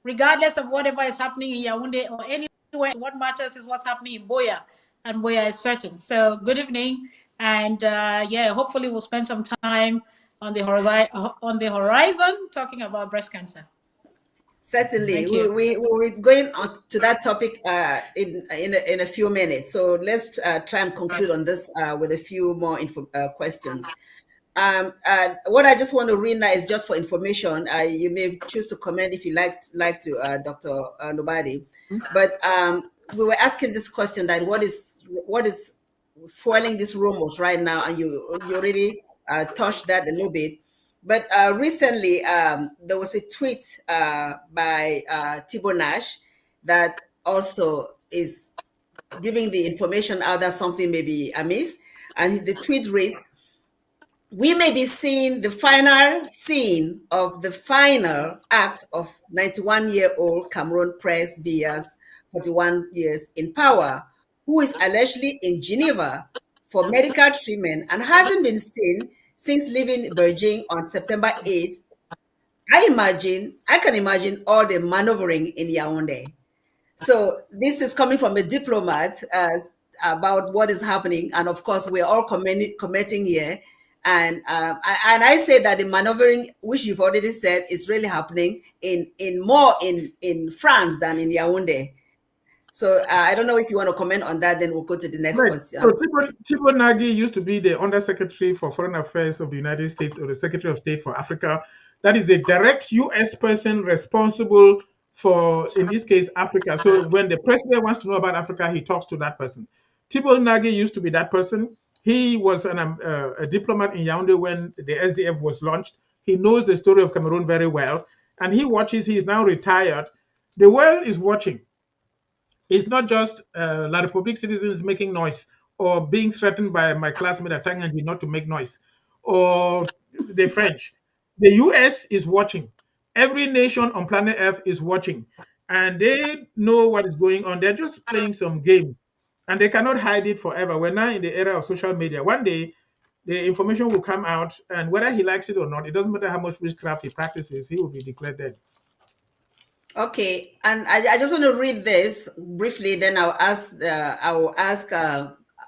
regardless of whatever is happening in Yaoundé or anywhere. What matters is what's happening in Biya, and Biya is certain. So good evening, and hopefully we'll spend some time on the horizon talking about breast cancer. Certainly, we're going on to that topic in a few minutes. So let's try and conclude on this with a few more questions. What I just want to read now is just for information. You may choose to comment if you like to, Dr. Lobati. But we were asking this question that what is fueling these rumors right now, and you already touched that a little bit. But recently, there was a tweet by Thibault Nash that also is giving the information out that something may be amiss. And the tweet reads, "We may be seeing the final scene of the final act of 91-year-old Cameroon Prince Biya's 41 years in power, who is allegedly in Geneva for medical treatment and hasn't been seen since leaving Beijing on September 8th. I can imagine all the maneuvering in Yaoundé." So this is coming from a diplomat about what is happening. And of course, we're all commenting here. And I say that the maneuvering, which you've already said, is really happening more in France than in Yaoundé. So I don't know if you want to comment on that, then we'll go to the next question. So Thibault Nagy used to be the Undersecretary for Foreign Affairs of the United States, or the Secretary of State for Africa. That is a direct U.S. person responsible for, in this case, Africa. So when the president wants to know about Africa, he talks to that person. Thibault Nagy used to be that person. He was a diplomat in Yaoundé when the SDF was launched. He knows the story of Cameroon very well, and he watches. He is now retired. The world is watching. It's not just La République citizens making noise or being threatened by my classmate at Tanganji not to make noise, or the French. The US is watching. Every nation on planet Earth is watching, and they know what is going on. They're just playing some game, and they cannot hide it forever. We're now in the era of social media. One day, the information will come out, and whether he likes it or not, it doesn't matter how much witchcraft he practices, he will be declared dead. Okay, and I just want to read this briefly. Then I'll ask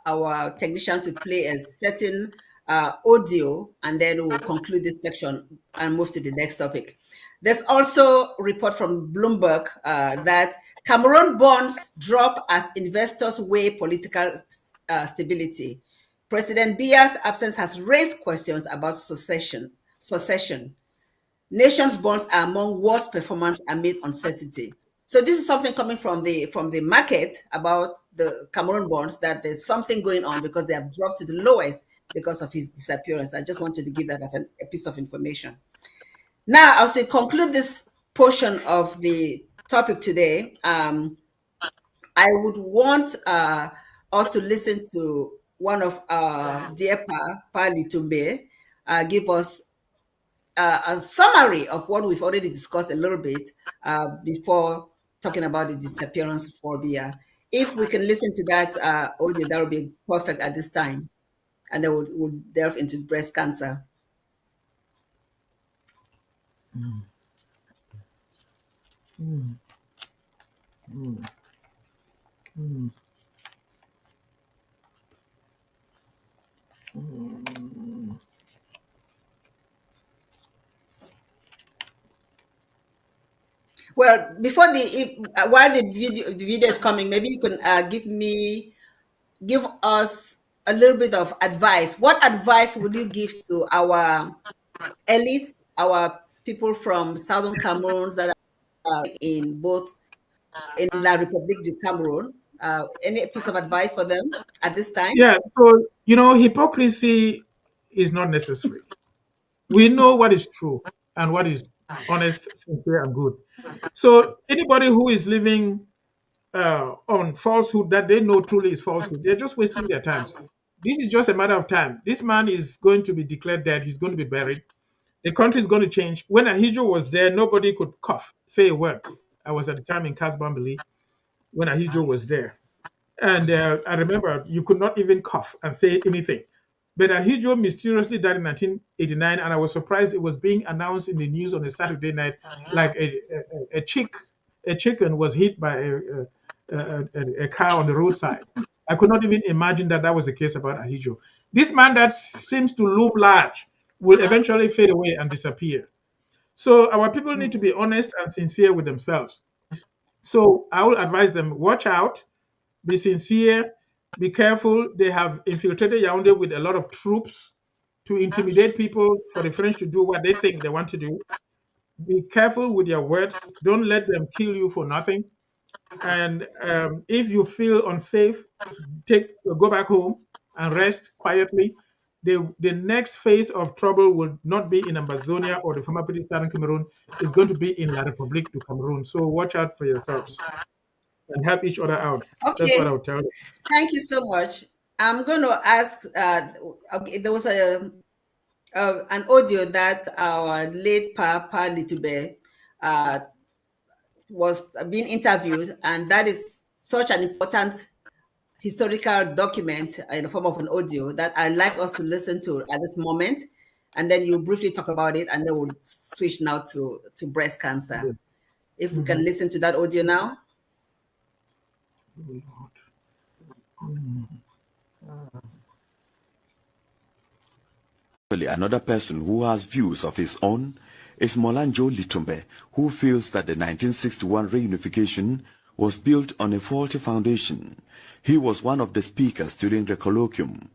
our technician to play a certain audio, and then we'll conclude this section and move to the next topic. There's also a report from Bloomberg that Cameroon bonds drop as investors weigh political stability. President Biya's absence has raised questions about succession. Nations' bonds are among worst performance amid uncertainty. So this is something coming from the market about the Cameroon bonds, that there's something going on because they have dropped to the lowest because of his disappearance. I just wanted to give that as a piece of information. Now, as we conclude this portion of the topic today, I would want us to listen to one of our dear Pa Litumbe give us a summary of what we've already discussed a little bit before talking about the disappearance for Biya. If we can listen to that audio, that would be perfect at this time. And then we'll delve into breast cancer. Mm. Mm. Mm. Mm. Mm. Well, before while the video is coming, maybe you can give us a little bit of advice. What advice would you give to our elites, our people from Southern Cameroon that are in La République du Cameroon? Any piece of advice for them at this time? Yeah, so, hypocrisy is not necessary. We know what is true and what is honest, sincere, and good. So anybody who is living on falsehood that they know truly is falsehood, they're just wasting their time. This is just a matter of time. This man is going to be declared dead. He's going to be buried. The country is going to change. When Ahidjo was there, nobody could say a word. I was at the time in Kasbambili when Ahidjo was there. And I remember you could not even cough and say anything. But Ahidjo mysteriously died in 1989, and I was surprised it was being announced in the news on a Saturday night, like a chicken was hit by a car on the roadside. I could not even imagine that was the case about Ahidjo. This man that seems to loom large will eventually fade away and disappear. So our people need to be honest and sincere with themselves. So I will advise them, watch out, be sincere, be careful. They have infiltrated Yaoundé with a lot of troops to intimidate people, for the French to do what they think they want to do. Be careful with your words. Don't let them kill you for nothing. And if you feel unsafe, go back home and rest quietly. The next phase of trouble will not be in Amazonia or the former British Southern Cameroon. It's going to be in La République du Cameroon. So watch out for yourselves and help each other out. Okay. That's what I would tell you. Thank you so much. I'm going to ask, there was an audio that our late Papa Litube was being interviewed, and that is such an important historical document in the form of an audio that I'd like us to listen to at this moment, and then you briefly talk about it, and then we'll switch now to breast cancer. If we can listen to that audio now. Another person who has views of his own is Molanjo Litumbe, who feels that the 1961 reunification was built on a faulty foundation. He was one of the speakers during the colloquium.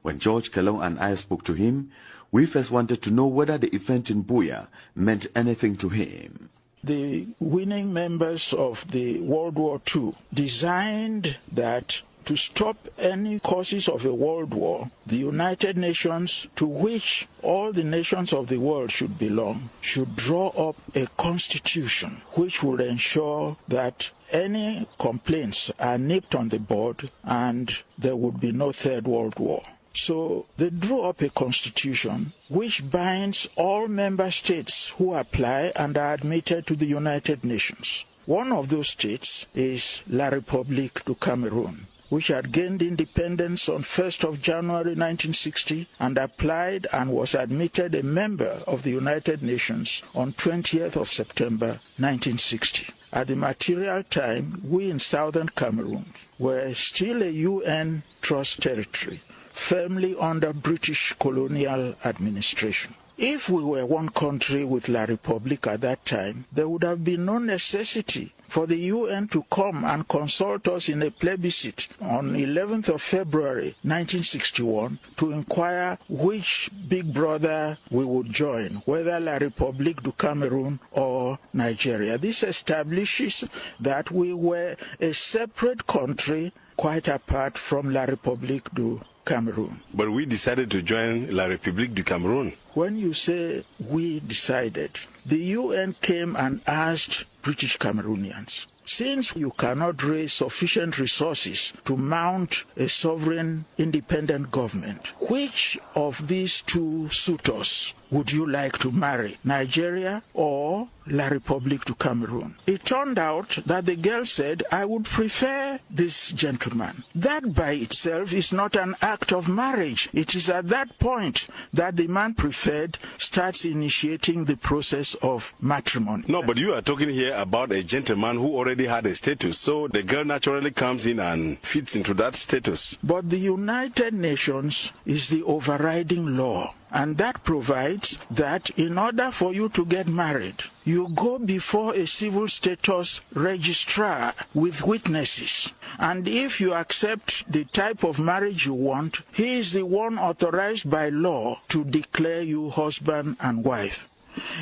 When George Kellogg and I spoke to him, we first wanted to know whether the event in Biya meant anything to him. The winning members of the World War II designed that to stop any causes of a world war, the United Nations, to which all the nations of the world should belong, should draw up a constitution which will ensure that any complaints are nipped on the bud and there would be no Third World War. So they drew up a constitution which binds all member states who apply and are admitted to the United Nations. One of those states is La République du Cameroon, which had gained independence on 1st of January 1960 and applied and was admitted a member of the United Nations on 20th of September 1960. At the material time, we in southern Cameroon were still a UN trust territory, firmly under British colonial administration. If we were one country with La République at that time, there would have been no necessity for the UN to come and consult us in a plebiscite on 11th of February 1961 to inquire which big brother we would join, whether La République du Cameroun or Nigeria. This establishes that we were a separate country quite apart from La République du Cameroon. But we decided to join La République du Cameroun. When you say we decided, the UN came and asked British Cameroonians, since you cannot raise sufficient resources to mount a sovereign independent government, which of these two suitors would you like to marry, Nigeria or La République du Cameroon? It turned out that the girl said, I would prefer this gentleman. That by itself is not an act of marriage. It is at that point that the man preferred starts initiating the process of matrimony. No, but you are talking here about a gentleman who already had a status, so the girl naturally comes in and fits into that status. But the United Nations is the overriding law. And that provides that in order for you to get married, you go before a civil status registrar with witnesses. And if you accept the type of marriage you want, he is the one authorized by law to declare you husband and wife.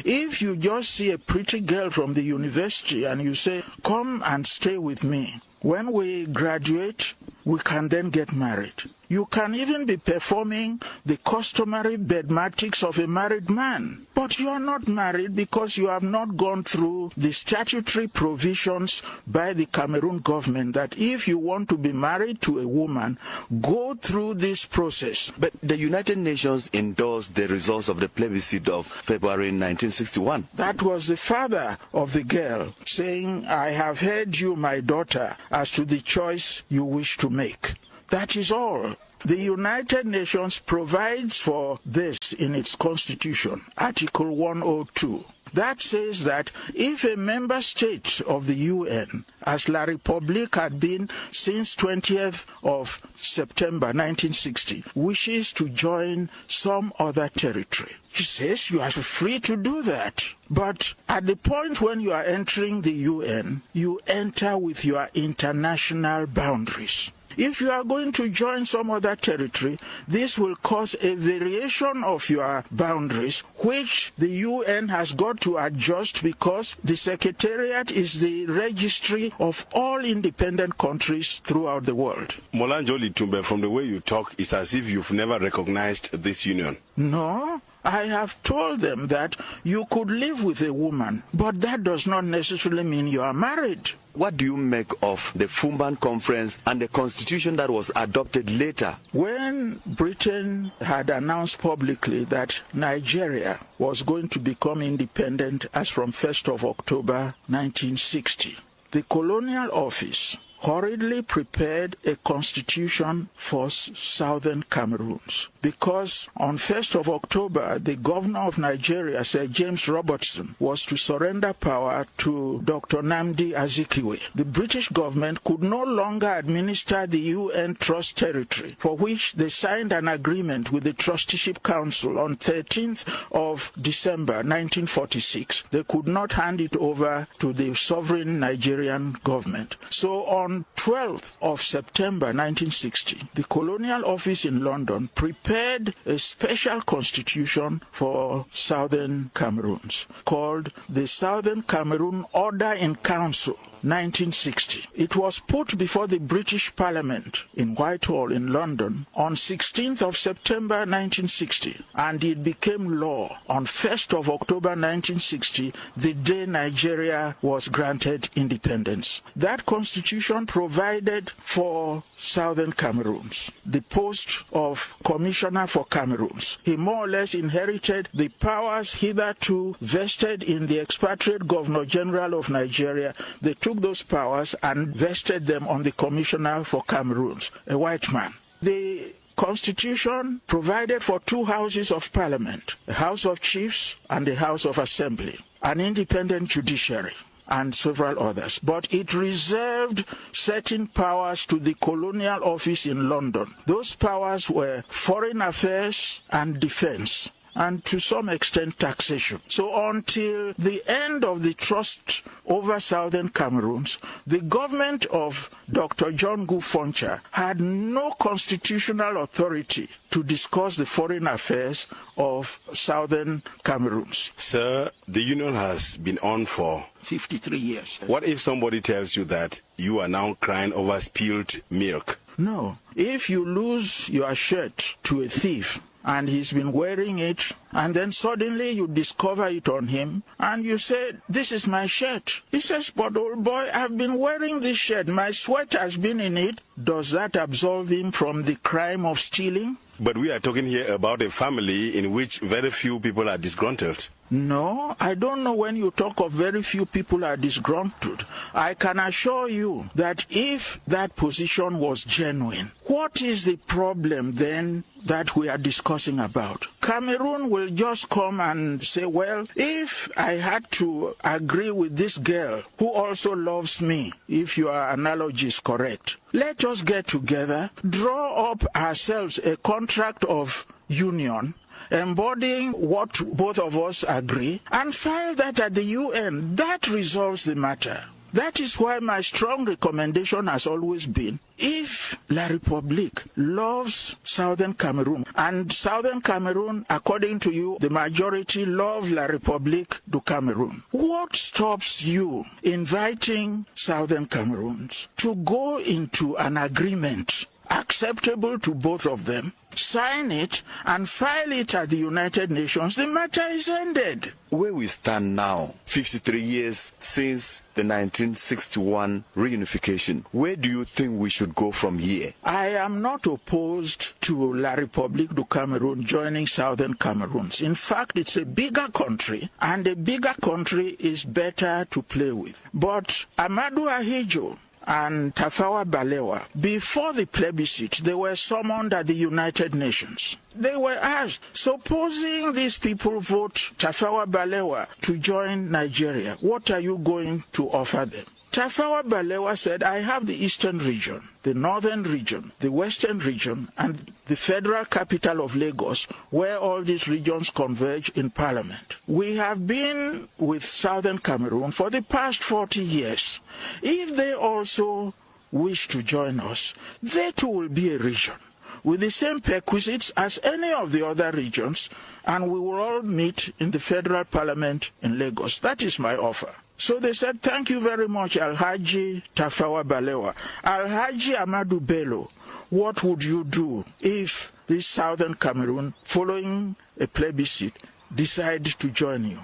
If you just see a pretty girl from the university and you say, come and stay with me, when we graduate, we can then get married. You can even be performing the customary bedmatics of a married man. But you are not married because you have not gone through the statutory provisions by the Cameroon government that if you want to be married to a woman, go through this process. But the United Nations endorsed the results of the plebiscite of February 1961. That was the father of the girl saying, I have heard you, my daughter, as to the choice you wish to make. That is all. The United Nations provides for this in its constitution, Article 102. That says that if a member state of the UN, as La République had been since 20th of September 1960, wishes to join some other territory, he says you are free to do that. But at the point when you are entering the UN, you enter with your international boundaries. If you are going to join some other territory, this will cause a variation of your boundaries, which the UN has got to adjust because the Secretariat is the registry of all independent countries throughout the world. Molanjo Litumbe, from the way you talk, it's as if you've never recognized this union. No, I have told them that you could live with a woman, but that does not necessarily mean you are married. What do you make of the Fumban Conference and the constitution that was adopted later? When Britain had announced publicly that Nigeria was going to become independent as from 1st of October 1960, the Colonial Office hurriedly prepared a constitution for southern Cameroons because on 1st of October, the governor of Nigeria, Sir James Robertson, was to surrender power to Dr. Nnamdi Azikiwe. The British government could no longer administer the UN Trust Territory, for which they signed an agreement with the Trusteeship Council on 13th of December 1946. They could not hand it over to the sovereign Nigerian government. So on On 12th of September 1960, the Colonial Office in London prepared a special constitution for Southern Cameroons called the Southern Cameroon Order in Council. 1960. It was put before the British Parliament in Whitehall in London on 16th of September 1960, and it became law on 1st of October 1960, the day Nigeria was granted independence. That constitution provided for Southern Cameroons the post of Commissioner for Cameroons. He more or less inherited the powers hitherto vested in the expatriate Governor General of Nigeria. They took those powers and vested them on the Commissioner for Cameroons, a white man. The Constitution provided for two houses of Parliament, a House of Chiefs and a House of Assembly, an independent judiciary, and several others. But it reserved certain powers to the Colonial Office in London. Those powers were foreign affairs and defense, and to some extent taxation. So until the end of the trust over Southern Cameroons, the government of Dr. John Fonye had no constitutional authority to discuss the foreign affairs of Southern Cameroons. Sir, the union has been on for 53 years. What if somebody tells you that you are now crying over spilled milk? No. If you lose your shirt to a thief, and he's been wearing it, and then suddenly you discover it on him, and you say, "This is my shirt." He says, "But old boy, I've been wearing this shirt. My sweat has been in it." Does that absolve him from the crime of stealing? But we are talking here about a family in which very few people are disgruntled. No, I don't know when you talk of very few people are disgruntled. I can assure you that if that position was genuine, what is the problem then that we are discussing about? Cameroon will just come and say, well, if I had to agree with this girl who also loves me, if your analogy is correct, let us get together, draw up ourselves a contract of union, embodying what both of us agree, and file that at the UN. That resolves the matter. That is why my strong recommendation has always been, if La République loves Southern Cameroon, and Southern Cameroon, according to you, the majority love La République du Cameroun, what stops you inviting Southern Cameroons to go into an agreement acceptable to both of them, sign it, and file it at the United Nations? The matter is ended. Where we stand now, 53 years since the 1961 reunification, where do you think we should go from here? I am not opposed to La République du Cameroun joining Southern Cameroons. In fact, it's a bigger country, and a bigger country is better to play with. But Amadou Ahidjo and Tafawa Balewa, before the plebiscite, they were summoned at the United Nations. They were asked, supposing these people vote Tafawa Balewa to join Nigeria, what are you going to offer them? Tafawa Balewa said, I have the Eastern region, the Northern region, the Western region, and the federal capital of Lagos, where all these regions converge in Parliament. We have been with Southern Cameroon for the past 40 years. If they also wish to join us, they too will be a region with the same perquisites as any of the other regions, and we will all meet in the federal parliament in Lagos. That is my offer. So they said, thank you very much, Alhaji Tafawa Balewa. Alhaji Amadou Bello, what would you do if this Southern Cameroon, following a plebiscite, decide to join you?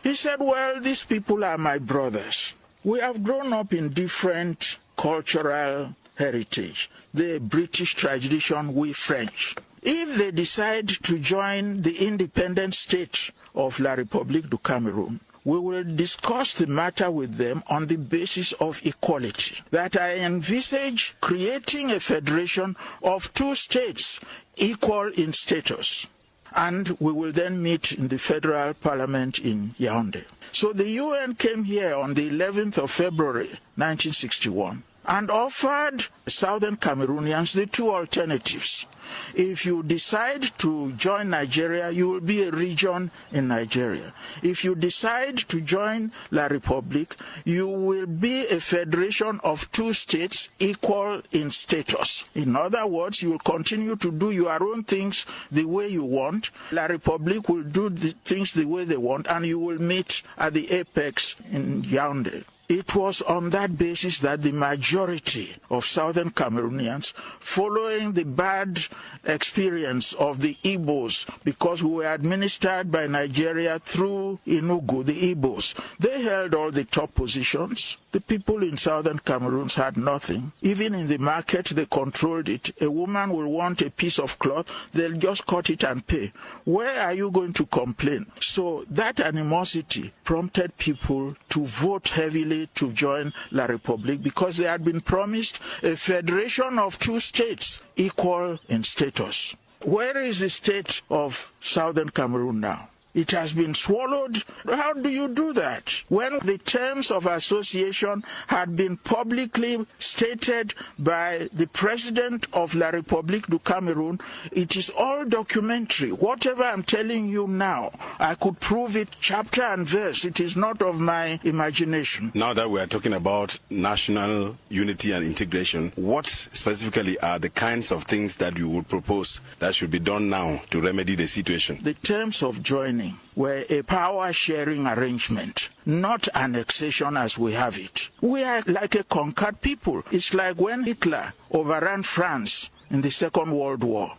He said, well, these people are my brothers. We have grown up in different cultural heritage. The British tradition, we French. If they decide to join the independent state of La République du Cameroun, we will discuss the matter with them on the basis of equality. That I envisage creating a federation of two states equal in status. And we will then meet in the federal parliament in Yaoundé. So the UN came here on the 11th of February 1961. and offered Southern Cameroonians the two alternatives. If you decide to join Nigeria, you will be a region in Nigeria. If you decide to join La Republique, you will be a federation of two states equal in status. In other words, you will continue to do your own things the way you want. La Republique will do the things the way they want, and you will meet at the apex in Yaoundé. It was on that basis that the majority of Southern Cameroonians, following the bad experience of the Igbos, because we were administered by Nigeria through Enugu, the Igbos, they held all the top positions. The people in Southern Cameroon had nothing. Even in the market, they controlled it. A woman will want a piece of cloth, they'll just cut it and pay. Where are you going to complain? So that animosity prompted people to vote heavily to join La Republique, because they had been promised a federation of two states equal in status. Where is the state of Southern Cameroon now? It has been swallowed. How do you do that? When the terms of association had been publicly stated by the president of La République du Cameroun, it is all documentary. Whatever I'm telling you now, I could prove it chapter and verse. It is not of my imagination. Now that we are talking about national unity and integration, what specifically are the kinds of things that you would propose that should be done now to remedy the situation? The terms of joining were a power-sharing arrangement, not annexation as we have it. We are like a conquered people. It's like when Hitler overran France in the Second World War.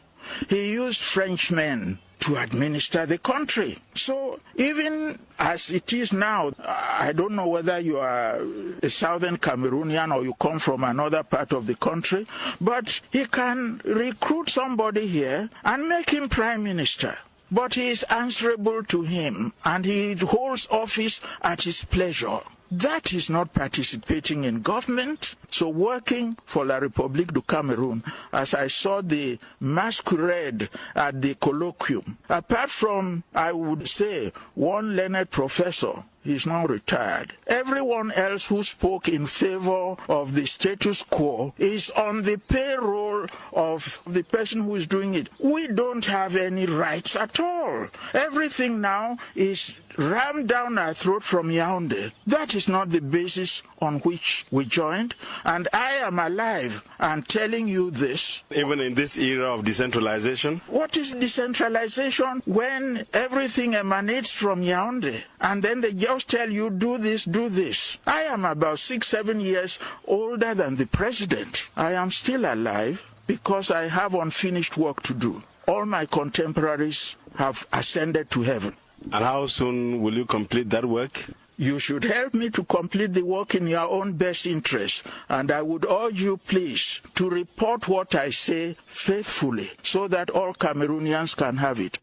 He used Frenchmen to administer the country. So even as it is now, I don't know whether you are a Southern Cameroonian or you come from another part of the country, but he can recruit somebody here and make him prime minister. But he is answerable to him, and he holds office at his pleasure. That is not participating in government. So working for La République du Cameroun, as I saw the masquerade at the colloquium, apart from, I would say, one learned professor, he's now retired. Everyone else who spoke in favor of the status quo is on the payroll of the person who is doing it. We don't have any rights at all. Everything now is rammed down our throat from Yaoundé. That is not the basis on which we joined, and I am alive and telling you this. Even in this era of decentralization? What is decentralization when everything emanates from Yaoundé, and then they just tell you, do this, do this? I am about 6-7 years older than the president. I am still alive because I have unfinished work to do. All my contemporaries have ascended to heaven. And how soon will you complete that work? You should help me to complete the work in your own best interest, and I would urge you, please, to report what I say faithfully so that all Cameroonians can have it.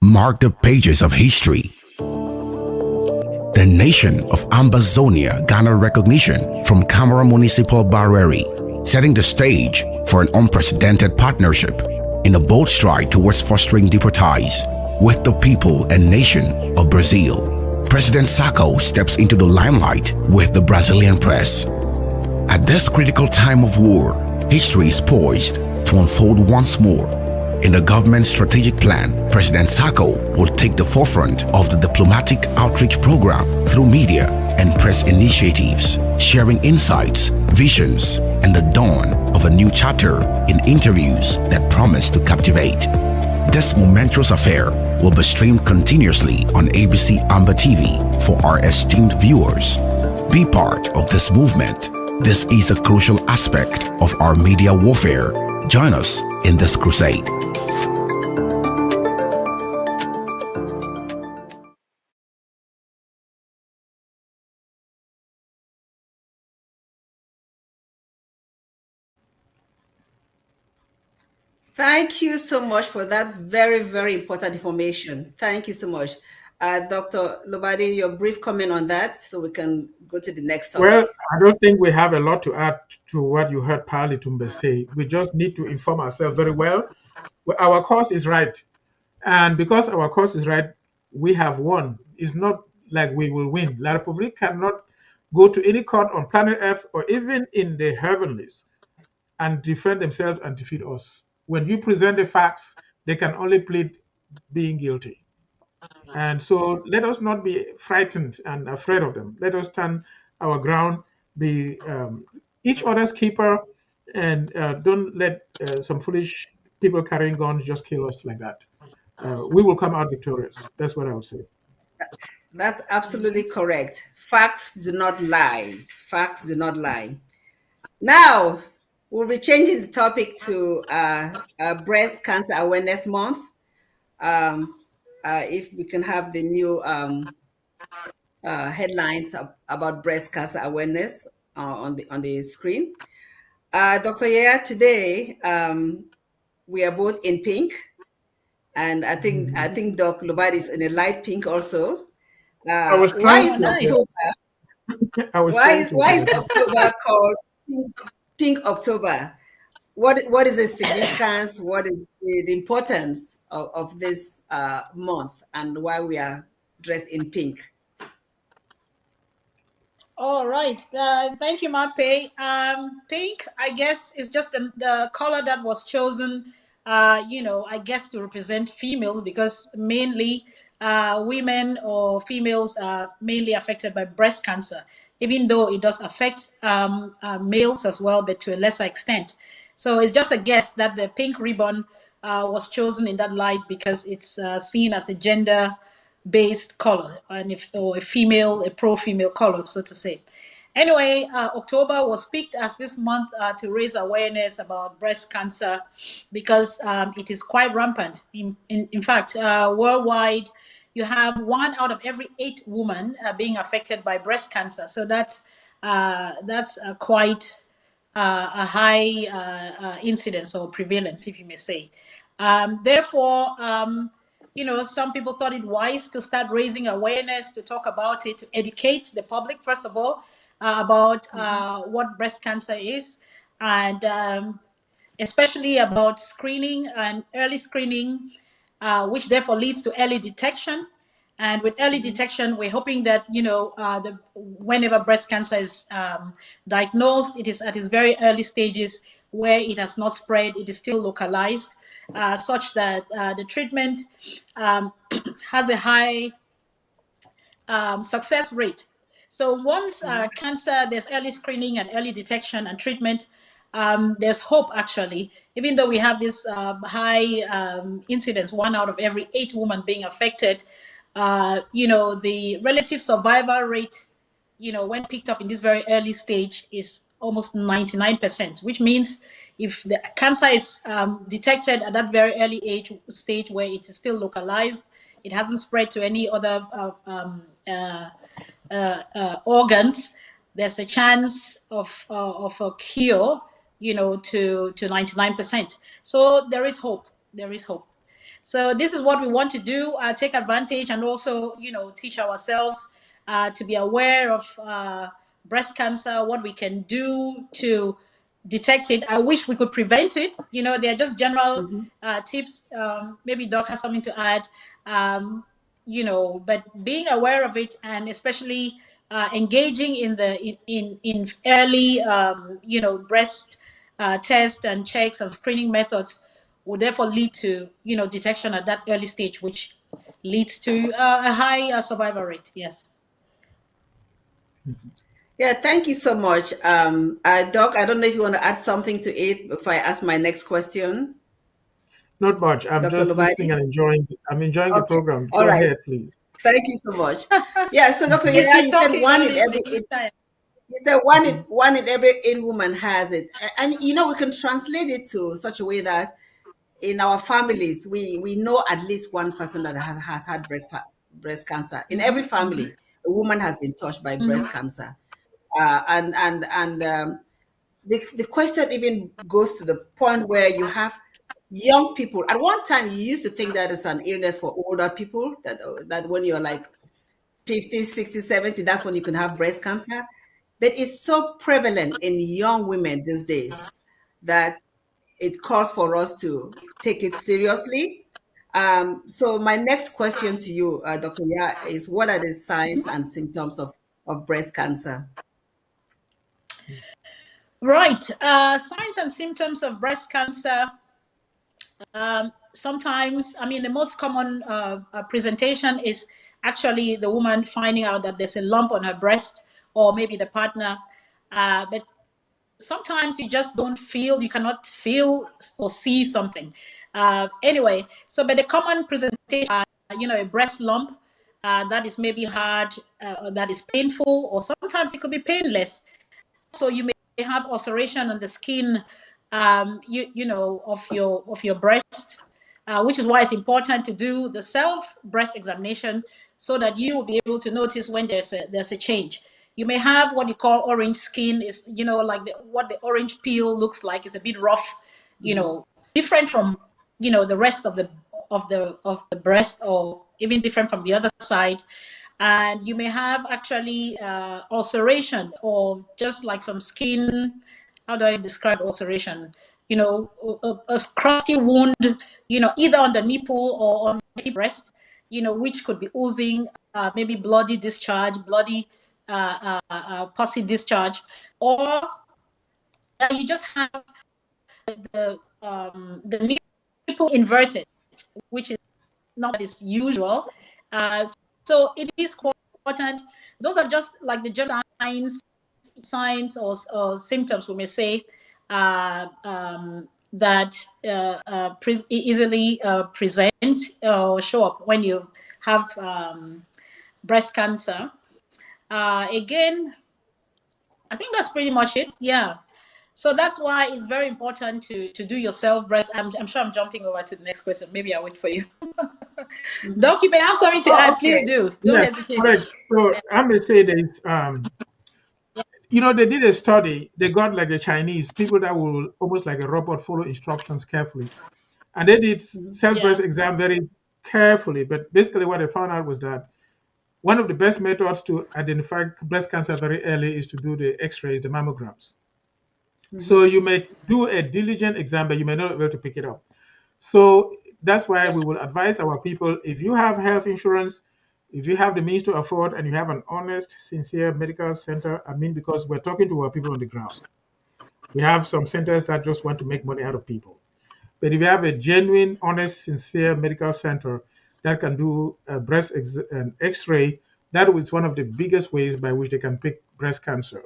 Mark the pages of history. The nation of Ambazonia garnered recognition from Cameroon Municipal Barreri, setting the stage for an unprecedented partnership in a bold stride towards fostering deeper ties with the people and nation of Brazil. President Sacco steps into the limelight with the Brazilian press. At this critical time of war, history is poised to unfold once more. In the government's strategic plan, President Sacco will take the forefront of the diplomatic outreach program through media and press initiatives, sharing insights, visions, and the dawn of a new chapter in interviews that promise to captivate. This momentous affair will be streamed continuously on ABC Amba TV for our esteemed viewers. Be part of this movement. This is a crucial aspect of our media warfare. Join us in this crusade. Thank you so much for that very, very important information. Thank you so much. Dr. Lobati, your brief comment on that so we can go to the next topic. Well, I don't think we have a lot to add to what you heard Pali Tumbe say. We just need to inform ourselves very well. Our cause is right. And because our cause is right, we have won. It's not like we will win. La Republique cannot go to any court on planet Earth or even in the heavenlies and defend themselves and defeat us. When you present the facts, they can only plead being guilty. And so let us not be frightened and afraid of them. Let us stand our ground, be each other's keeper, and don't let some foolish people carrying guns just kill us like that. We will come out victorious. That's what I would say. That's absolutely correct. Facts do not lie. Facts do not lie. Now, we'll be changing the topic to Breast Cancer Awareness Month. If we can have the new headlines about breast cancer awareness on the screen. Dr. Yaya, today we are both in pink, and I think Doc Lobati is in a light pink also. Why is October called Pink October? What is the significance? What is the importance of this month, and why we are dressed in pink? All right. Thank you, Mape. Pink, I guess, is just the color that was chosen, I guess to represent females, because mainly women or females are mainly affected by breast cancer, even though it does affect males as well, but to a lesser extent. So it's just a guess that the pink ribbon was chosen in that light because it's seen as a gender-based color, and a pro-female color, so to say. Anyway, October was picked as this month to raise awareness about breast cancer because it is quite rampant. In fact, worldwide, you have 1 out of every 8 women being affected by breast cancer. So that's quite a high incidence or prevalence, if you may say. Therefore, some people thought it wise to start raising awareness, to talk about it, to educate the public, first of all, about what breast cancer is, and especially about screening and early screening, which therefore leads to early detection. And with early detection, we're hoping that, whenever breast cancer is diagnosed, it is at its very early stages where it has not spread, it is still localized, such that the treatment has a high success rate. So once cancer, there's early screening and early detection and treatment, there's hope actually, even though we have this high incidence, 1 out of every 8 women being affected. The relative survival rate, when picked up in this very early stage is almost 99%, which means if the cancer is detected at that very early stage where it is still localized, it hasn't spread to any other organs, there's a chance of a cure, to 99%. So there is hope. There is hope. So this is what we want to do, take advantage and also, teach ourselves to be aware of breast cancer, what we can do to detect it. I wish we could prevent it. They are just general tips. Maybe Doc has something to add, but being aware of it and especially engaging in early, breast tests and checks and screening methods will therefore lead to, detection at that early stage, which leads to a high survival rate. Yes. Yeah, thank you so much. Doc, I don't know if you want to add something to it before I ask my next question. Not much. I'm Dr. just Lobati? listening and enjoying. I'm enjoying the program. All Go right. ahead, please. Thank you so much. Yeah, so Dr. Yaya, you said one in every 8. You said one in every 8 women has it, and we can translate it to such a way that in our families we know at least one person that has had breast cancer. In every family, a woman has been touched by breast cancer, the question even goes to the point where you have young people. At one time, you used to think that it's an illness for older people, that when you're like 50, 60, 70, that's when you can have breast cancer. But it's so prevalent in young women these days that it calls for us to take it seriously. So my next question to you, Dr. Ya, is what are the signs and symptoms of of breast cancer? Right. Signs and symptoms of breast cancer. Sometimes, I mean, the most common presentation is actually the woman finding out that there's a lump on her breast, or maybe the partner. But sometimes you just don't feel, you cannot feel or see something. Anyway, so but the common presentation, a breast lump that is maybe hard, that is painful, or sometimes it could be painless. So you may have ulceration on the skin, of your breast, which is why it's important to do the self breast examination so that you will be able to notice when there's a change. You may have what you call orange skin, is like what the orange peel looks like. It's a bit rough, different from the rest of the breast, or even different from the other side. And you may have actually ulceration, or just like some skin. How do I describe ulceration? A crusty wound, either on the nipple or on the breast, which could be oozing, maybe bloody discharge, bloody pussy discharge, or you just have the nipple inverted, which is not as usual. So it is important. Those are just like the general signs or symptoms, we may say, that easily present or show up when you have breast cancer. Again, I think that's pretty much it. Yeah. So that's why it's very important to do your self breast. I'm sure I'm jumping over to the next question. Maybe I'll wait for you. Doc, you may have something to add. Okay. Please do. Don't hesitate. Correct. So I may say this. They did a study. They got like the Chinese people that will almost like a robot follow instructions carefully, and they did self-breast exam very carefully. But basically, what they found out was that one of the best methods to identify breast cancer very early is to do the X-rays, the mammograms. So you may do a diligent exam, but you may not be able to pick it up. So that's why we will advise our people, if you have health insurance, if you have the means to afford, and you have an honest, sincere medical center, because we're talking to our people on the ground. We have some centers that just want to make money out of people. But if you have a genuine, honest, sincere medical center that can do a breast X-ray, that is one of the biggest ways by which they can pick breast cancer.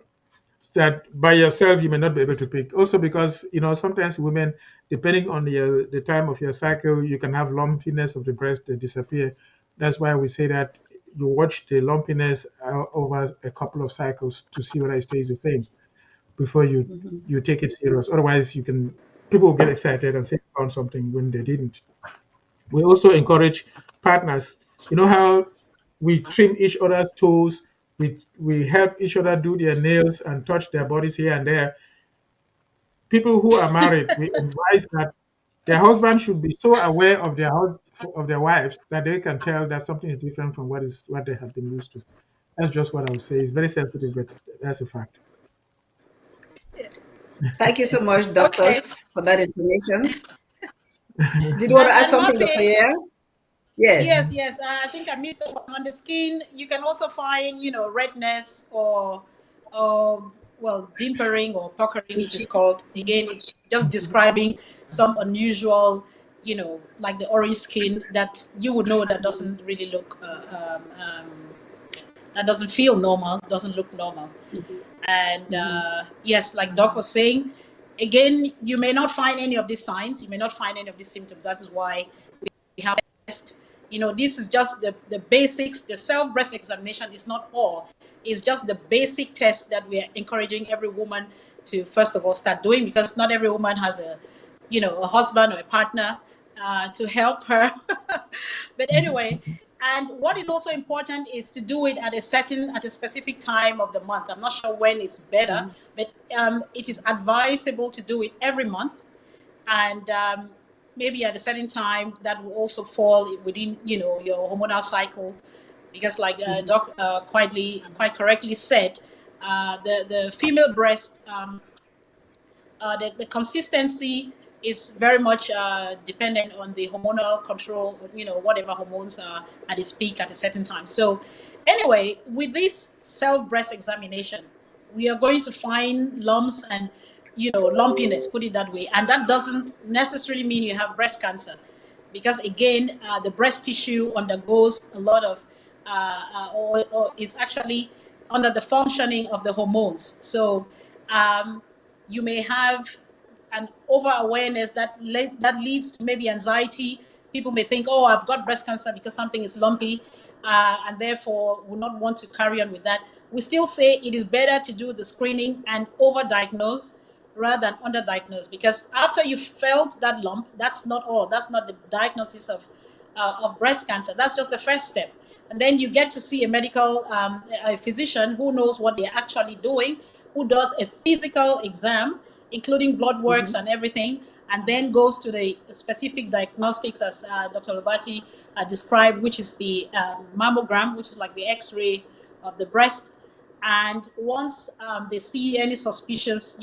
That by yourself you may not be able to pick. Also because sometimes women, depending on the time of your cycle, you can have lumpiness of the breast that disappear. That's why we say that you watch the lumpiness over a couple of cycles to see whether it stays the same before you take it serious. Otherwise, people will get excited and say they found something when they didn't. We also encourage partners. You know how we trim each other's toes, we help each other do their nails and touch their bodies here and there. People who are married, we advise that their husband should be so aware of their wives that they can tell that something is different from what they have been used to. That's just what I would say. It's very sensitive, but that's a fact. Thank you so much, doctors, for that information. Did you want to add something, Dr. Yaya? Yes. Yes. I think I missed on the skin. You can also find, redness or dimpering or puckering, which is called. Again, it's just describing some unusual, like the orange skin that you would know that doesn't really look, that doesn't feel normal, doesn't look normal. And yes, like Doc was saying, again, you may not find any of these signs. You may not find any of these symptoms. That is why we have test. This is just the basics. The self-breast examination is not all. It's just the basic test that we are encouraging every woman to, first of all, start doing, because not every woman has a husband or a partner to help her. But anyway, and what is also important is to do it at a specific time of the month. I'm not sure when it's better, but it is advisable to do it every month. And maybe at a certain time that will also fall within, your hormonal cycle, because like Doc quite correctly said, the female breast, the consistency is very much dependent on the hormonal control, whatever hormones are at its peak at a certain time. So Anyway, with this self breast examination, we are going to find lumps and, lumpiness, put it that way. And that doesn't necessarily mean you have breast cancer, because again, the breast tissue undergoes a lot of, or is actually under the functioning of the hormones. So you may have an over awareness that leads to maybe anxiety. People may think, oh, I've got breast cancer because something is lumpy, and therefore will not want to carry on with that. We still say it is better to do the screening and overdiagnose rather than underdiagnose, because after you felt that lump, that's not all. That's not the diagnosis of breast cancer. That's just the first step. And then you get to see a physician who knows what they're actually doing, who does a physical exam, including blood works and everything, and then goes to the specific diagnostics, as Dr. Lobati described, which is the mammogram, which is like the X-ray of the breast. And once they see any suspicious,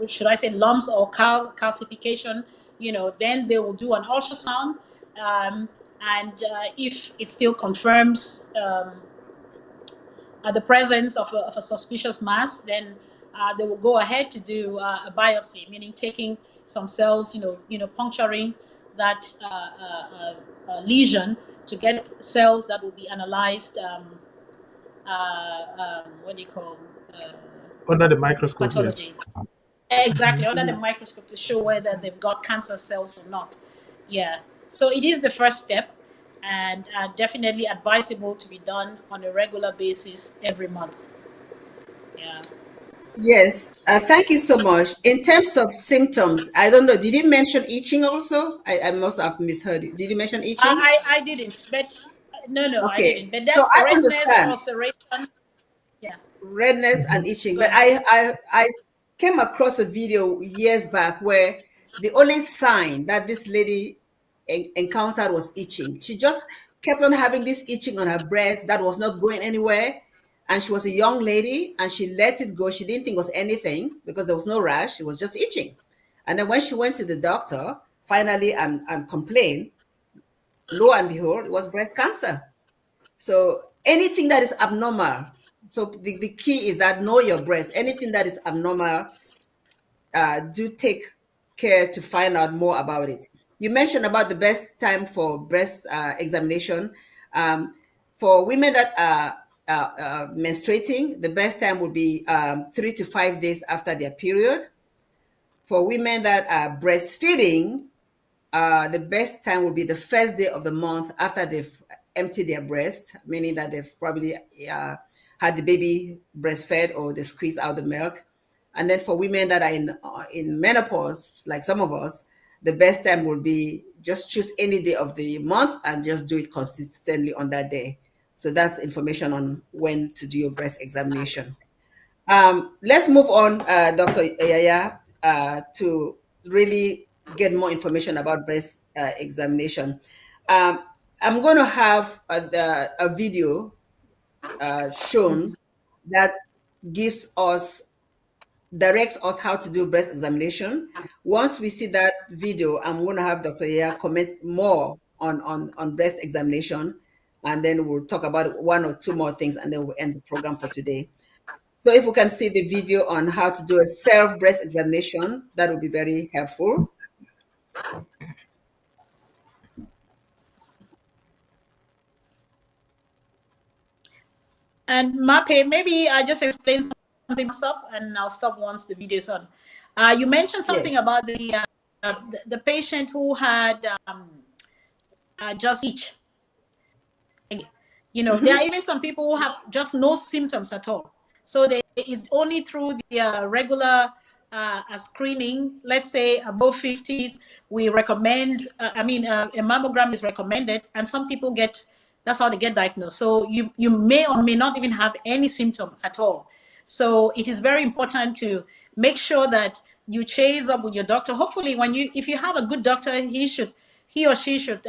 should I say lumps or calcification, then they will do an ultrasound. And if it still confirms the presence of a suspicious mass, then they will go ahead to do a biopsy, meaning taking some cells, puncturing that lesion to get cells that will be analyzed. What do you call? Under the microscope. Pathology. Yes. Exactly, under the microscope, to show whether they've got cancer cells or not. Yeah. So it is the first step, and definitely advisable to be done on a regular basis every month. Yeah. Yes, thank you so much. In terms of symptoms, I don't know, did you mention itching also? I must have misheard it. Did you mention itching? I didn't, but no, okay. I didn't. But that's so I redness, understand. ulceration. Yeah. Redness and itching. But I came across a video years back where the only sign that this lady encountered was itching. She just kept on having this itching on her breast that was not going anywhere. And she was a young lady and she let it go. She didn't think it was anything because there was no rash. It was just itching. And then when she went to the doctor, finally, and complained, lo and behold, it was breast cancer. So anything that is abnormal, so the key is that know your breast. Anything that is abnormal, do take care to find out more about it. You mentioned about the best time for breast examination. For women that are menstruating, the best time would be 3 to 5 days after their period. For women that are breastfeeding, the best time would be the first day of the month after they've emptied their breast, meaning that they've probably had the baby breastfed or they squeeze out the milk. And then for women that are in menopause, like some of us, the best time would be just choose any day of the month and just do it consistently on that day. So that's information on when to do your breast examination. Let's move on, Dr. Yaya, to really get more information about breast examination. I'm going to have a video shown that directs us how to do breast examination. Once we see that video, I'm going to have Dr. Yaya comment more on breast examination, and then we'll talk about one or two more things, and then we'll end the program for today. So if we can see the video on how to do a self breast examination, that would be very helpful. And Mape, maybe I just explain something up, and I'll stop once the video's on. You mentioned something about the patient who had just itch. There are even some people who have just no symptoms at all. So there is only through the regular screening, let's say above 50s, we recommend, a mammogram is recommended, and some people that's how they get diagnosed. So you may or may not even have any symptom at all. So it is very important to make sure that you chase up with your doctor. Hopefully, if you have a good doctor, he or she should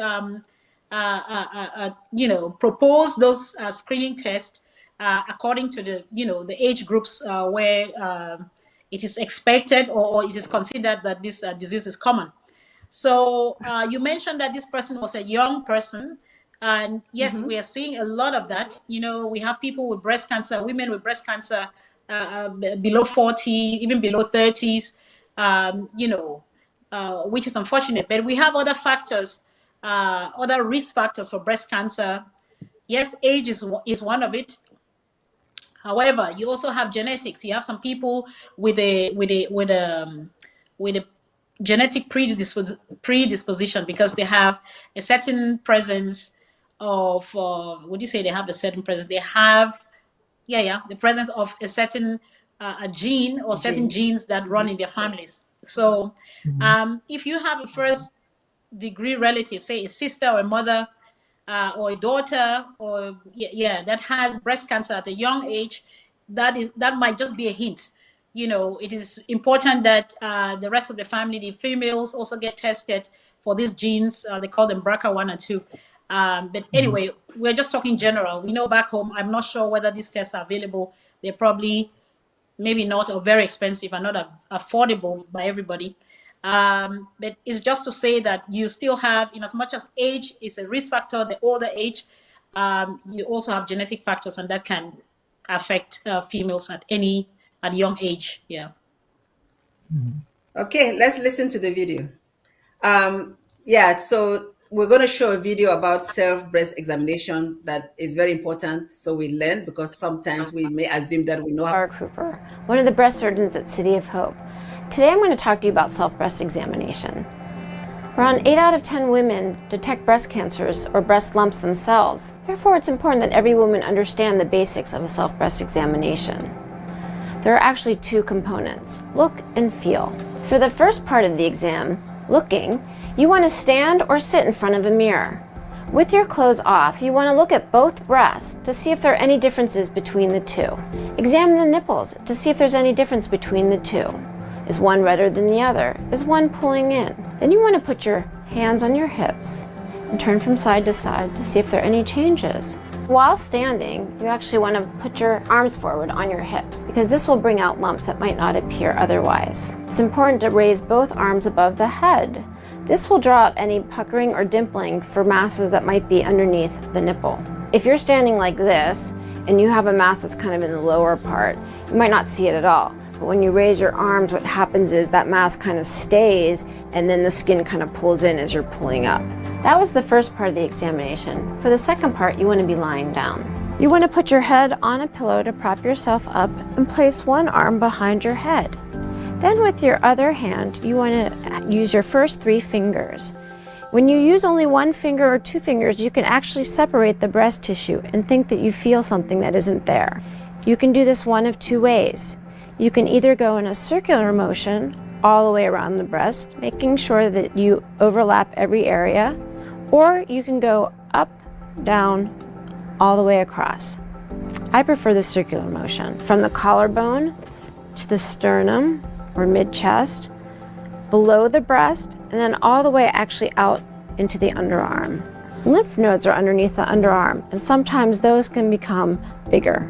propose those screening tests according to the age groups where it is expected or it is considered that this disease is common. So you mentioned that this person was a young person. And yes, we are seeing a lot of that. You know, we have people with breast cancer, women with breast cancer below 40, even below 30s, you know, which is unfortunate. But we have other factors, other risk factors for breast cancer. Yes, age is one of it. However, you also have genetics. You have some people with a genetic predisposition because they have a certain presence of would you say they have a certain presence? They have the presence of a certain a gene or certain genes that run in their families. So if you have a first degree relative, say a sister or a mother or a daughter or that has breast cancer at a young age, that might just be a hint. You know, it is important that the rest of the family, the females, also get tested for these genes. They call them BRCA1 and 2. But anyway, we're just talking general. We know back home, I'm not sure whether these tests are available. They're probably maybe not, or very expensive and not affordable by everybody. But it's just to say that you still have, in as much as age is a risk factor, the older age, you also have genetic factors, and that can affect females at young age. Yeah. Okay, let's listen to the video. So we're going to show a video about self-breast examination that is very important, so we learn, because sometimes we may assume that we know how. Cooper, one of the breast surgeons at City of Hope. Today I'm going to talk to you about self-breast examination. Around 8 out of 10 women detect breast cancers or breast lumps themselves. Therefore, it's important that every woman understand the basics of a self-breast examination. There are actually two components, look and feel. For the first part of the exam, looking, you want to stand or sit in front of a mirror. With your clothes off, you want to look at both breasts to see if there are any differences between the two. Examine the nipples to see if there's any difference between the two. Is one redder than the other? Is one pulling in? Then you want to put your hands on your hips and turn from side to side to see if there are any changes. While standing, you actually want to put your arms forward on your hips because this will bring out lumps that might not appear otherwise. It's important to raise both arms above the head. This will draw out any puckering or dimpling for masses that might be underneath the nipple. If you're standing like this and you have a mass that's kind of in the lower part, you might not see it at all. But when you raise your arms, what happens is that mass kind of stays and then the skin kind of pulls in as you're pulling up. That was the first part of the examination. For the second part, you want to be lying down. You want to put your head on a pillow to prop yourself up and place one arm behind your head. Then with your other hand, you want to use your first 3 fingers. When you use only 1 finger or 2 fingers, you can actually separate the breast tissue and think that you feel something that isn't there. You can do this one of 2 ways. You can either go in a circular motion all the way around the breast, making sure that you overlap every area, or you can go up, down, all the way across. I prefer the circular motion. From the collarbone to the sternum or mid-chest, below the breast, and then all the way actually out into the underarm. Lymph nodes are underneath the underarm, and sometimes those can become bigger.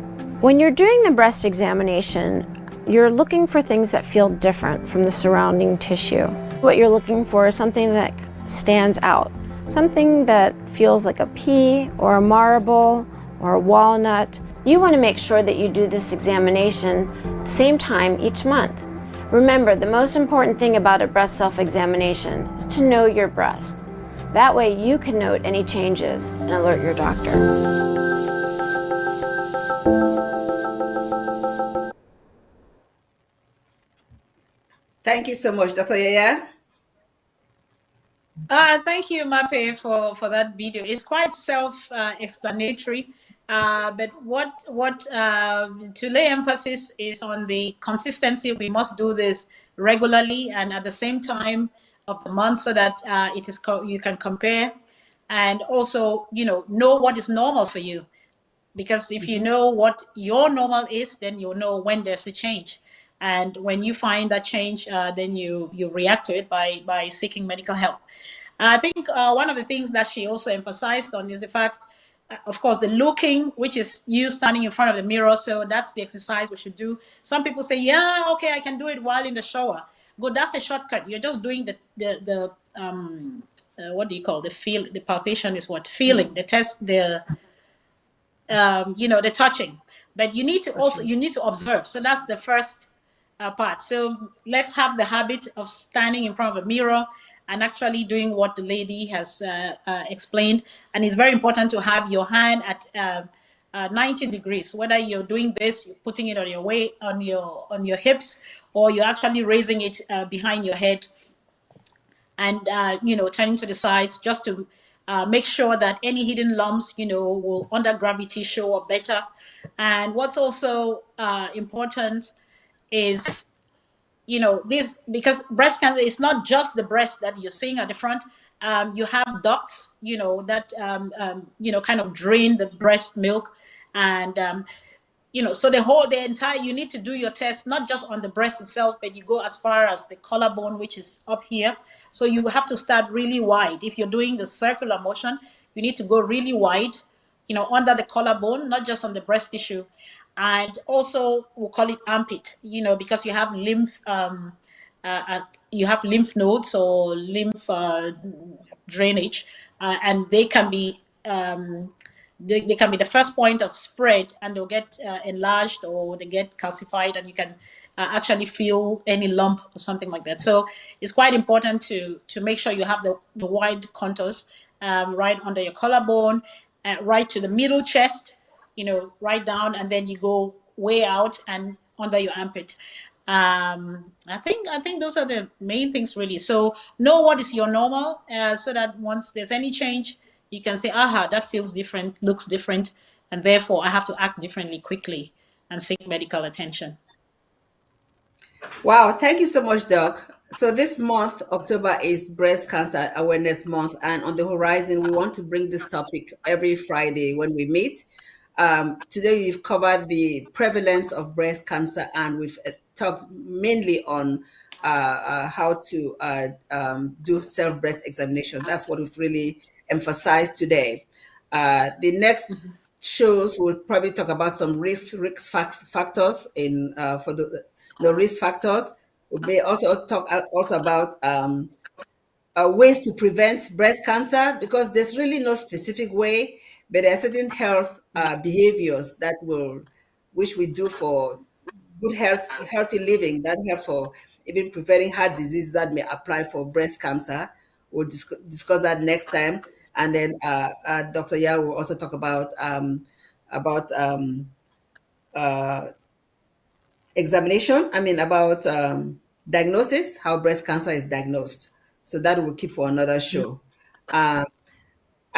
When you're doing the breast examination, you're looking for things that feel different from the surrounding tissue. What you're looking for is something that stands out, something that feels like a pea or a marble or a walnut. You want to make sure that you do this examination at the same time each month. Remember, the most important thing about a breast self-examination is to know your breast. That way you can note any changes and alert your doctor. Thank you so much, Dr. Yaya. Thank you, Mape, for that video. It's quite self-explanatory, but what to lay emphasis is on the consistency. We must do this regularly and at the same time of the month, so that it is you can compare, and also know what is normal for you. Because if you know what your normal is, then you'll know when there's a change. And when you find that change, then you react to it by seeking medical help. I think one of the things that she also emphasized on is the fact, of course, the looking, which is you standing in front of the mirror. So that's the exercise we should do. Some people say, yeah, okay, I can do it while in the shower. But that's a shortcut. You're just doing the what do you call the palpation is what feeling the test the the touching, but you need to also you need to observe. So that's the first part. So let's have the habit of standing in front of a mirror and actually doing what the lady has explained. And it's very important to have your hand at 90 degrees. Whether you're doing this, you're putting it on your way on your hips, or you're actually raising it behind your head and turning to the sides just to make sure that any hidden lumps will under gravity show up better. And what's also important is this, because breast cancer is not just the breast that you're seeing at the front. You have ducts that kind of drain the breast milk, and so the entire, you need to do your test not just on the breast itself, but you go as far as the collarbone, which is up here. So you have to start really wide. If you're doing the circular motion, you need to go really wide, under the collarbone, not just on the breast tissue. And also we'll call it armpit, because you have lymph nodes or lymph drainage, and they can be they can be the first point of spread, and they'll get enlarged or they get calcified, and you can actually feel any lump or something like that. So it's quite important to make sure you have the wide contours right under your collarbone, right to the middle chest, right down, and then you go way out and under your armpit. I think those are the main things really. So know what is your normal, so that once there's any change, you can say, aha, that feels different, looks different, and therefore I have to act differently quickly and seek medical attention. Wow, thank you so much, Doc. So this month, October, is Breast Cancer Awareness Month, and on the horizon, we want to bring this topic every Friday when we meet. Today, we've covered the prevalence of breast cancer, and we've talked mainly on how to do self-breast examination. That's what we've really emphasized today. The next shows will probably talk about some risk factors in for the risk factors. We may also talk about ways to prevent breast cancer, because there's really no specific way, but there are certain health behaviors which we do for good healthy living that helps for even preventing heart disease that may apply for breast cancer. We'll discuss that next time. And then Dr. Yaya will also talk about examination. About diagnosis, how breast cancer is diagnosed. So that will keep for another show. I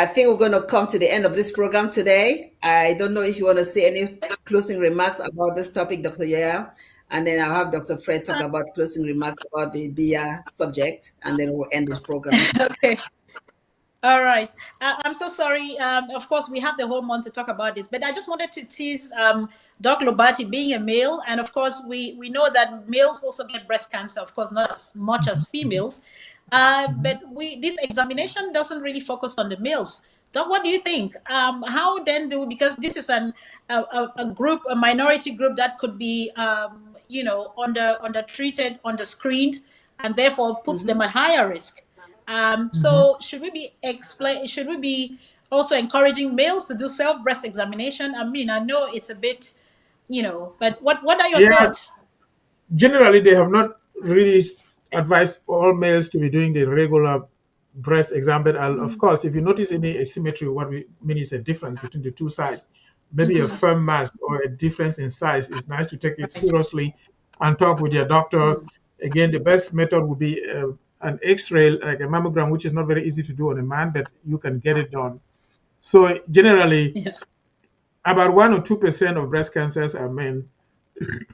think we're going to come to the end of this program today. I don't know if you want to say any closing remarks about this topic, Dr. Yaya, and then I'll have Dr. Fred talk about closing remarks about the Biya subject, and then we'll end this program. Okay. All right. I'm so sorry. Of course, we have the whole month to talk about this, but I just wanted to tease Doc Lobati being a male. And of course, we know that males also get breast cancer, of course, not as much as females. But this examination doesn't really focus on the males. Doc, what do you think? How then because this is a group, a minority group that could be, undertreated, underscreened, and therefore puts them at higher risk. So should we be also encouraging males to do self-breast examination? I know it's a bit, but what are your thoughts? Generally, they have not really advised all males to be doing the regular breast exam. But of course, if you notice any asymmetry, what we mean is a difference between the two sides, maybe a firm mass or a difference in size, it's nice to take it seriously and talk with your doctor. Again, the best method would be an X-ray, like a mammogram, which is not very easy to do on a man, but you can get it done. So generally, about 1 or 2% of breast cancers are men.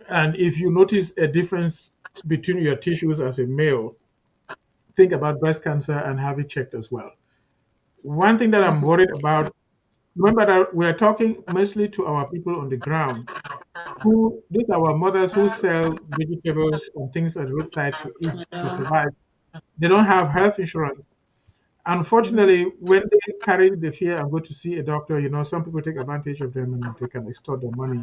And if you notice a difference between your tissues as a male, think about breast cancer and have it checked as well. One thing that I'm worried about, remember that we are talking mostly to our people on the ground. These are our mothers who sell vegetables and things at the roadside to eat, to survive. They don't have health insurance. Unfortunately, when they carry the fear and go to see a doctor, some people take advantage of them and they can extort their money.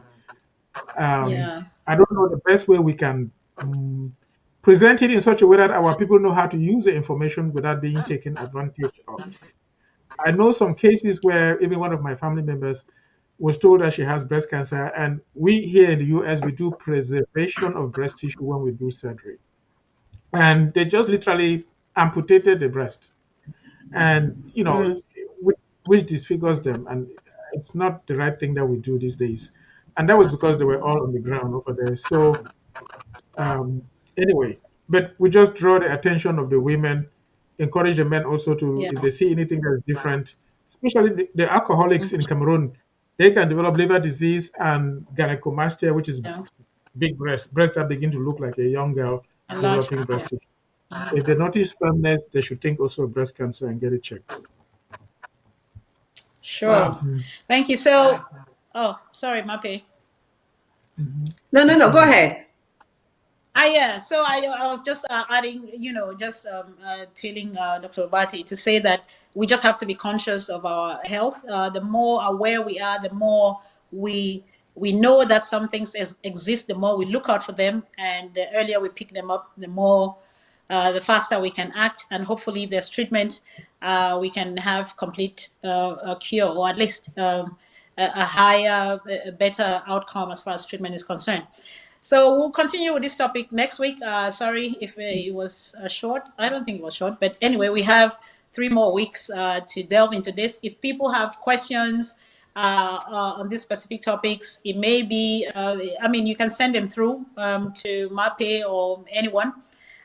I don't know the best way we can present it in such a way that our people know how to use the information without being taken advantage of. I know some cases where even one of my family members was told that she has breast cancer, and we here in the US, we do preservation of breast tissue when we do surgery. And they just literally amputated the breast, and which disfigures them, and it's not the right thing that we do these days. And that was because they were all on the ground over there. So anyway, but we just draw the attention of the women, encourage the men also to, if they see anything that is different, especially the alcoholics in Cameroon, they can develop liver disease and gynecomastia, which is big breasts that begin to look like a young girl developing breast tissue. If they notice firmness, they should think also of breast cancer and get it checked. Sure. Wow. Thank you. So, sorry, Mape. No, go ahead. So I was just adding, telling Dr. Lobati to say that we just have to be conscious of our health. The more aware we are, the more we know that some things exist, the more we look out for them, and the earlier we pick them up, the faster we can act, and hopefully if there's treatment, we can have complete cure, or at least a better outcome as far as treatment is concerned. So we'll continue with this topic next week. Sorry if it was short. I don't think it was short, but anyway, we have 3 more weeks to delve into this. If people have questions on these specific topics, it may be, you can send them through to Mape or anyone.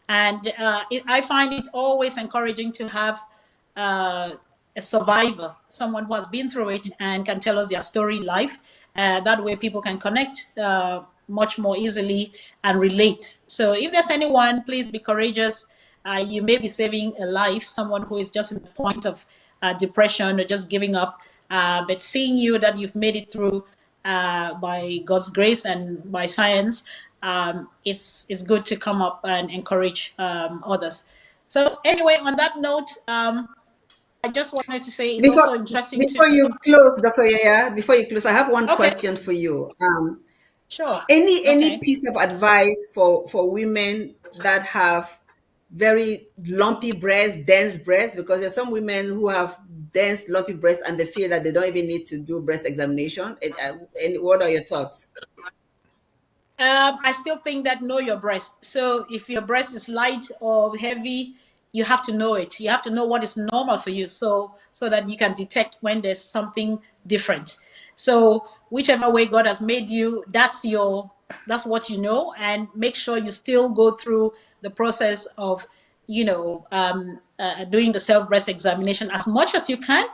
And I find it always encouraging to have a survivor, someone who has been through it and can tell us their story live. That way people can connect much more easily and relate. So if there's anyone, please be courageous. You may be saving a life, someone who is just in the point of depression or just giving up. But seeing you that you've made it through by God's grace and by science, it's good to come up and encourage others. So anyway, on that note, I just wanted to say it's also interesting. Before you close, Dr. Yaya, I have one question for you. Sure. Any piece of advice for women that have very lumpy breasts, dense breasts? Because there's some women who have dense, lumpy breasts and they feel that they don't even need to do breast examination. And what are your thoughts? I still think that know your breast. So if your breast is light or heavy, you have to know it. You have to know what is normal for you, so that you can detect when there's something different. So whichever way God has made you, that's what you know, and make sure you still go through the process of, doing the self-breast examination as much as you can.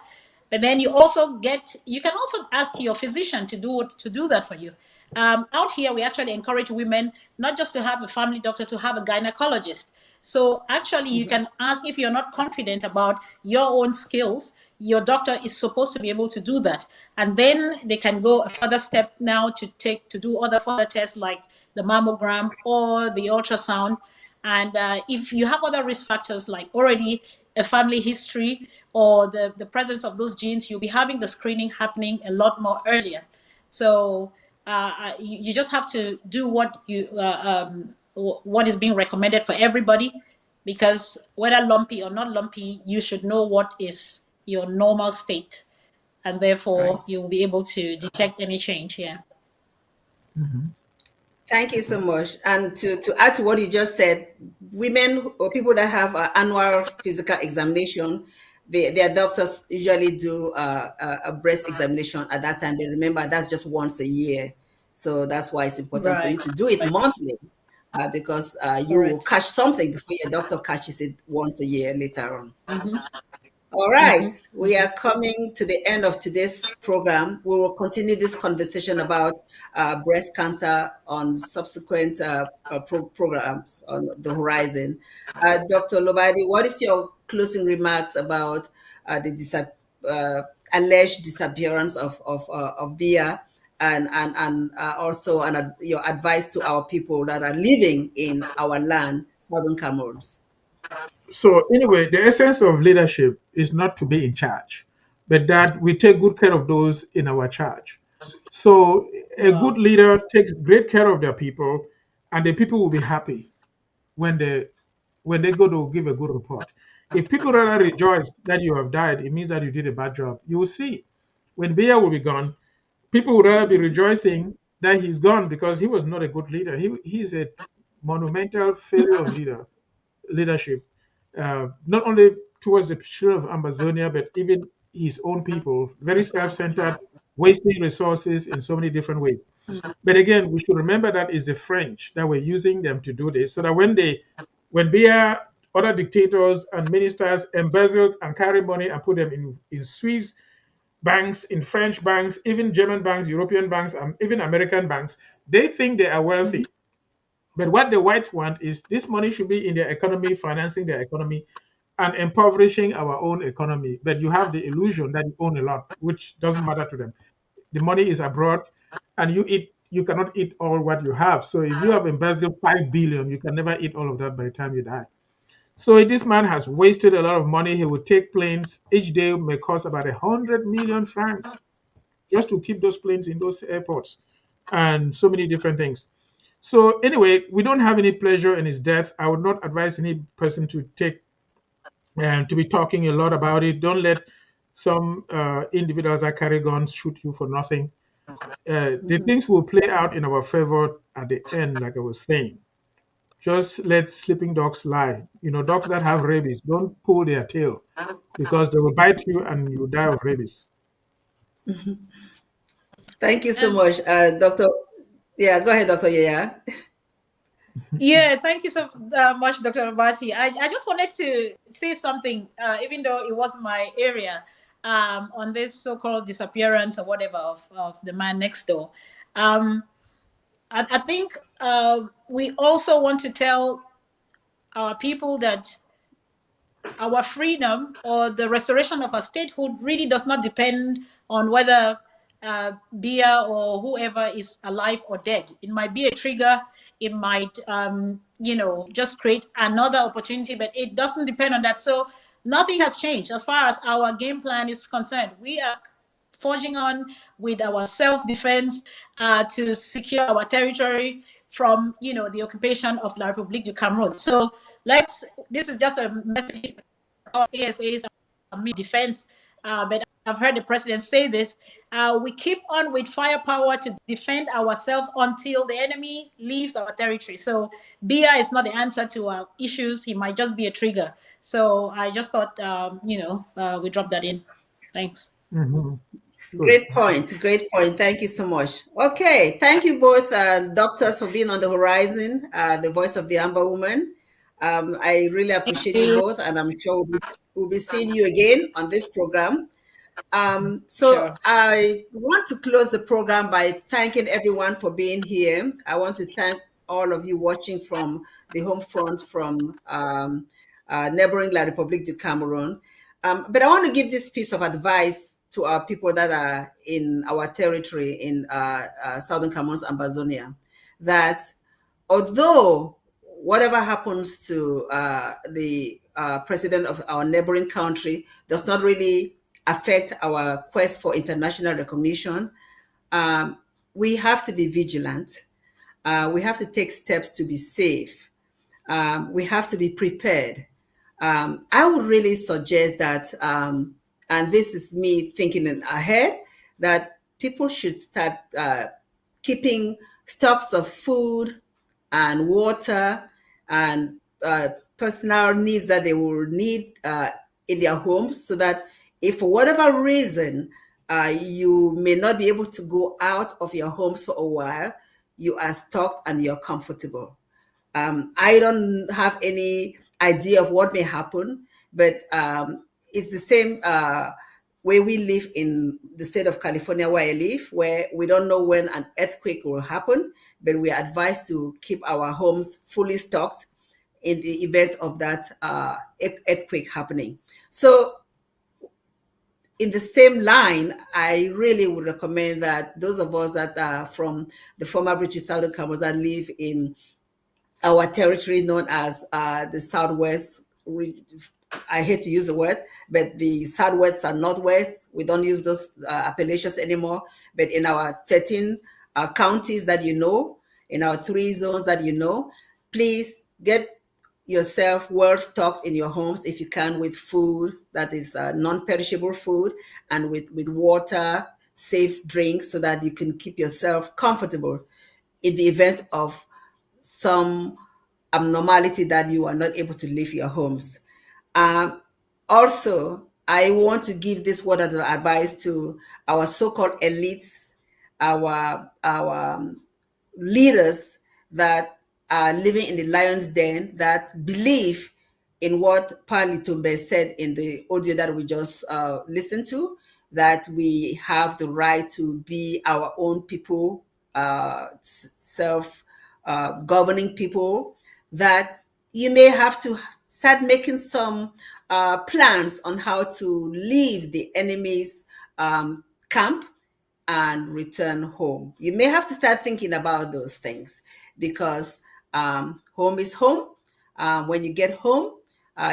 But then you can also ask your physician to do that for you. Out here, we actually encourage women not just to have a family doctor, to have a gynecologist. So actually, you can ask if you're not confident about your own skills. Your doctor is supposed to be able to do that, and then they can go a further step now to do other further tests like the mammogram or the ultrasound. And if you have other risk factors like already a family history or the presence of those genes, you'll be having the screening happening a lot more earlier. So you just have to do what is being recommended for everybody, because whether lumpy or not lumpy, you should know what is your normal state, and therefore you'll be able to detect any change here. Thank you so much. And to add to what you just said, women or people that have an annual physical examination, their doctors usually do a breast examination at that time. They remember that's just once a year. So that's why it's important for you to do it monthly, because you will catch something before your doctor catches it once a year later on. All right, we are coming to the end of today's program. We will continue this conversation about breast cancer on subsequent programs on the horizon. Dr. Lobati, what is your closing remarks about the alleged disappearance of Biya, and also your advice to our people that are living in our land, Southern Cameroon? So anyway, the essence of leadership is not to be in charge, but that we take good care of those in our charge. So a good leader takes great care of their people, and the people will be happy. when they go to give a good report. If people rather rejoice that you have died, it means that you did a bad job. You will see when Biya will be gone, people would rather be rejoicing that he's gone because he was not a good leader. He's a monumental failure of leadership, not only towards the children of Amazonia, but even his own people. Very self-centered, wasting resources in so many different ways. But again, we should remember that it's the French that were using them to do this, so that when Biya, other dictators and ministers embezzled and carried money and put them in Swiss banks, in French banks, even German banks, European banks, and even American banks, they think they are wealthy. But what the whites want is this money should be in their economy, financing their economy, and impoverishing our own economy. But you have the illusion that you own a lot, which doesn't matter to them. The money is abroad, and you cannot eat all what you have. So if you have embezzled 5 billion, you can never eat all of that by the time you die. So this man has wasted a lot of money. He would take planes. Each day may cost about 100 million francs just to keep those planes in those airports, and so many different things. So anyway, we don't have any pleasure in his death. I would not advise any person to to be talking a lot about it. Don't let some individuals that carry guns shoot you for nothing. The things will play out in our favor at the end, like I was saying. Just let sleeping dogs lie. Dogs that have rabies, don't pull their tail because they will bite you and you die of rabies. Thank you so much, Dr. Yeah, go ahead, Dr. Yaya. Yeah, thank you so much, Dr. Lobati. I just wanted to say something, even though it wasn't my area, on this so-called disappearance or whatever of the man next door. I think we also want to tell our people that our freedom or the restoration of our statehood really does not depend on whether Biya or whoever is alive or dead. It might be a trigger. It might, just create another opportunity, but it doesn't depend on that. So nothing has changed as far as our game plan is concerned. We are forging on with our self-defense to secure our territory from, the occupation of La République du Cameroon. So this is just a message of ASA's defense, but I've heard the president say this. We keep on with firepower to defend ourselves until the enemy leaves our territory. So Biya is not the answer to our issues. He might just be a trigger. So I just thought, we drop that in. Thanks. Mm-hmm. Great point. Great point. Thank you so much. Okay. Thank you both, doctors, for being on the horizon, the voice of the Amber Woman. I really appreciate you both, and I'm sure we'll be seeing you again on this program. Sure. I want to close the program by thanking everyone for being here. I want to thank all of you watching from the home front from neighboring La République du Cameroon. But I want to give this piece of advice to our people that are in our territory in Southern Cameroon's Amazonia, that although whatever happens to the president of our neighboring country does not really affect our quest for international recognition, we have to be vigilant. We have to take steps to be safe. We have to be prepared. I would really suggest that, and this is me thinking ahead, that people should start keeping stocks of food and water and personal needs that they will need in their homes, so that if for whatever reason you may not be able to go out of your homes for a while, you are stocked and you're comfortable. I don't have any idea of what may happen, but it's the same way we live in the state of California where I live, where we don't know when an earthquake will happen, but we are advised to keep our homes fully stocked in the event of that earthquake happening. So in the same line, I really would recommend that those of us that are from the former British Southern Cameroon that live in our territory known as the Southwest, I hate to use the word, but the Southwest and Northwest, we don't use those appellations anymore. But in our 13 counties that you know, in our 3 zones that you know, please get yourself well stocked in your homes, if you can, with food that is non-perishable food, and with water, safe drinks, so that you can keep yourself comfortable in the event of some abnormality that you are not able to leave your homes. Also, I want to give this word of advice to our so-called elites, our leaders that are living in the lion's den, that believe in what Pa Litumbe said in the audio that we just listened to, that we have the right to be our own people, self-governing people, that you may have to start making some plans on how to leave the enemy's camp and return home. You may have to start thinking about those things, because home is home. When you get home,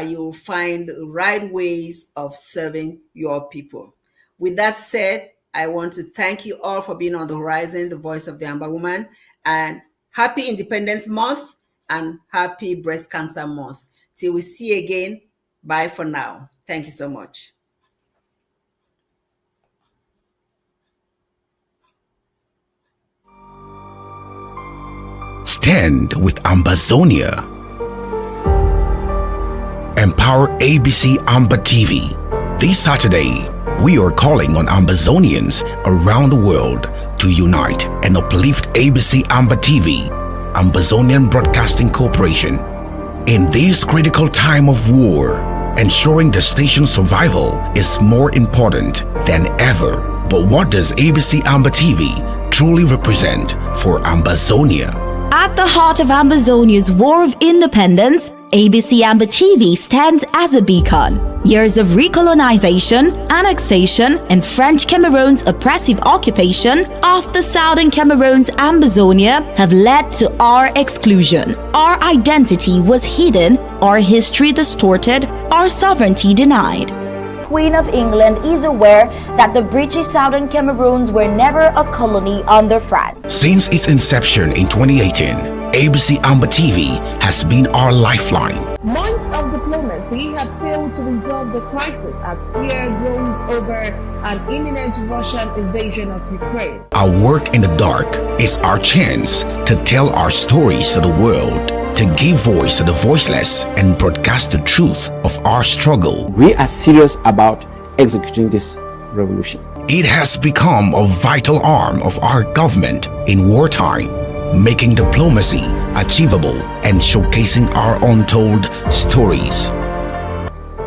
you'll find the right ways of serving your people. With that said, I want to thank you all for being on the horizon, the voice of the Amba woman, and happy Independence Month and happy Breast Cancer Month. Till we see you again, bye for now. Thank you so much. Stand with Ambazonia. Empower ABC Amba TV. This Saturday, we are calling on Ambazonians around the world to unite and uplift ABC Amba TV, Ambazonian Broadcasting Corporation. In this critical time of war, ensuring the station's survival is more important than ever. But what does ABC Amba TV truly represent for Ambazonia? At the heart of Ambazonia's war of independence, ABC Amba TV stands as a beacon. Years of recolonization, annexation, and French Cameroon's oppressive occupation of the southern Cameroon's Ambazonia have led to our exclusion. Our identity was hidden, our history distorted, our sovereignty denied. Queen of England is aware that the British Southern Cameroons were never a colony under France. Since its inception in 2018, ABC Amba TV has been our lifeline. Months of diplomacy have failed to resolve the crisis as fear grows over an imminent Russian invasion of Ukraine. Our work in the dark is our chance to tell our stories to the world, to give voice to the voiceless, and broadcast the truth of our struggle. We are serious about executing this revolution. It has become a vital arm of our government in wartime, making diplomacy achievable and showcasing our untold stories.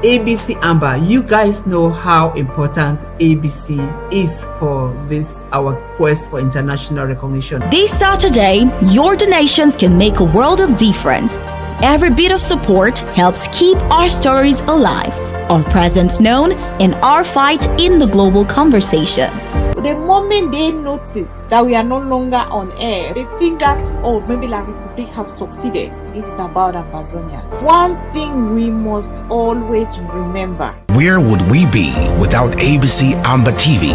ABC Amba, you guys know how important ABC is for this, our quest for international recognition. This Saturday, your donations can make a world of difference. Every bit of support helps keep our stories alive, our presence known, and our fight in the global conversation. The moment they notice that we are no longer on air, they think that, oh, maybe La Republic have succeeded. This is about Ambazonia. One thing we must always remember. Where would we be without ABC Amba TV?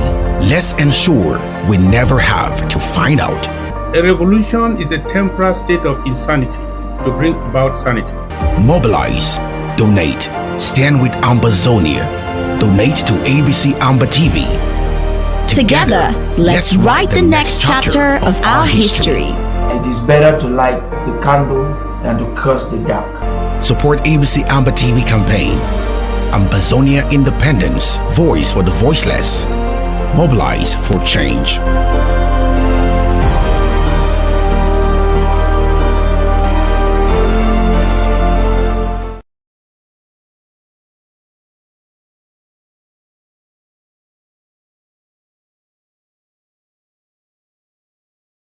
Let's ensure we never have to find out. A revolution is a temporary state of insanity to bring about sanity. Mobilize, donate, stand with Ambazonia. Donate to ABC Amba TV. Together, let's write the next chapter of our history. It is better to light the candle than to curse the dark. Support ABC Amba TV campaign. Ambazonia Independence, voice for the voiceless. Mobilize for change.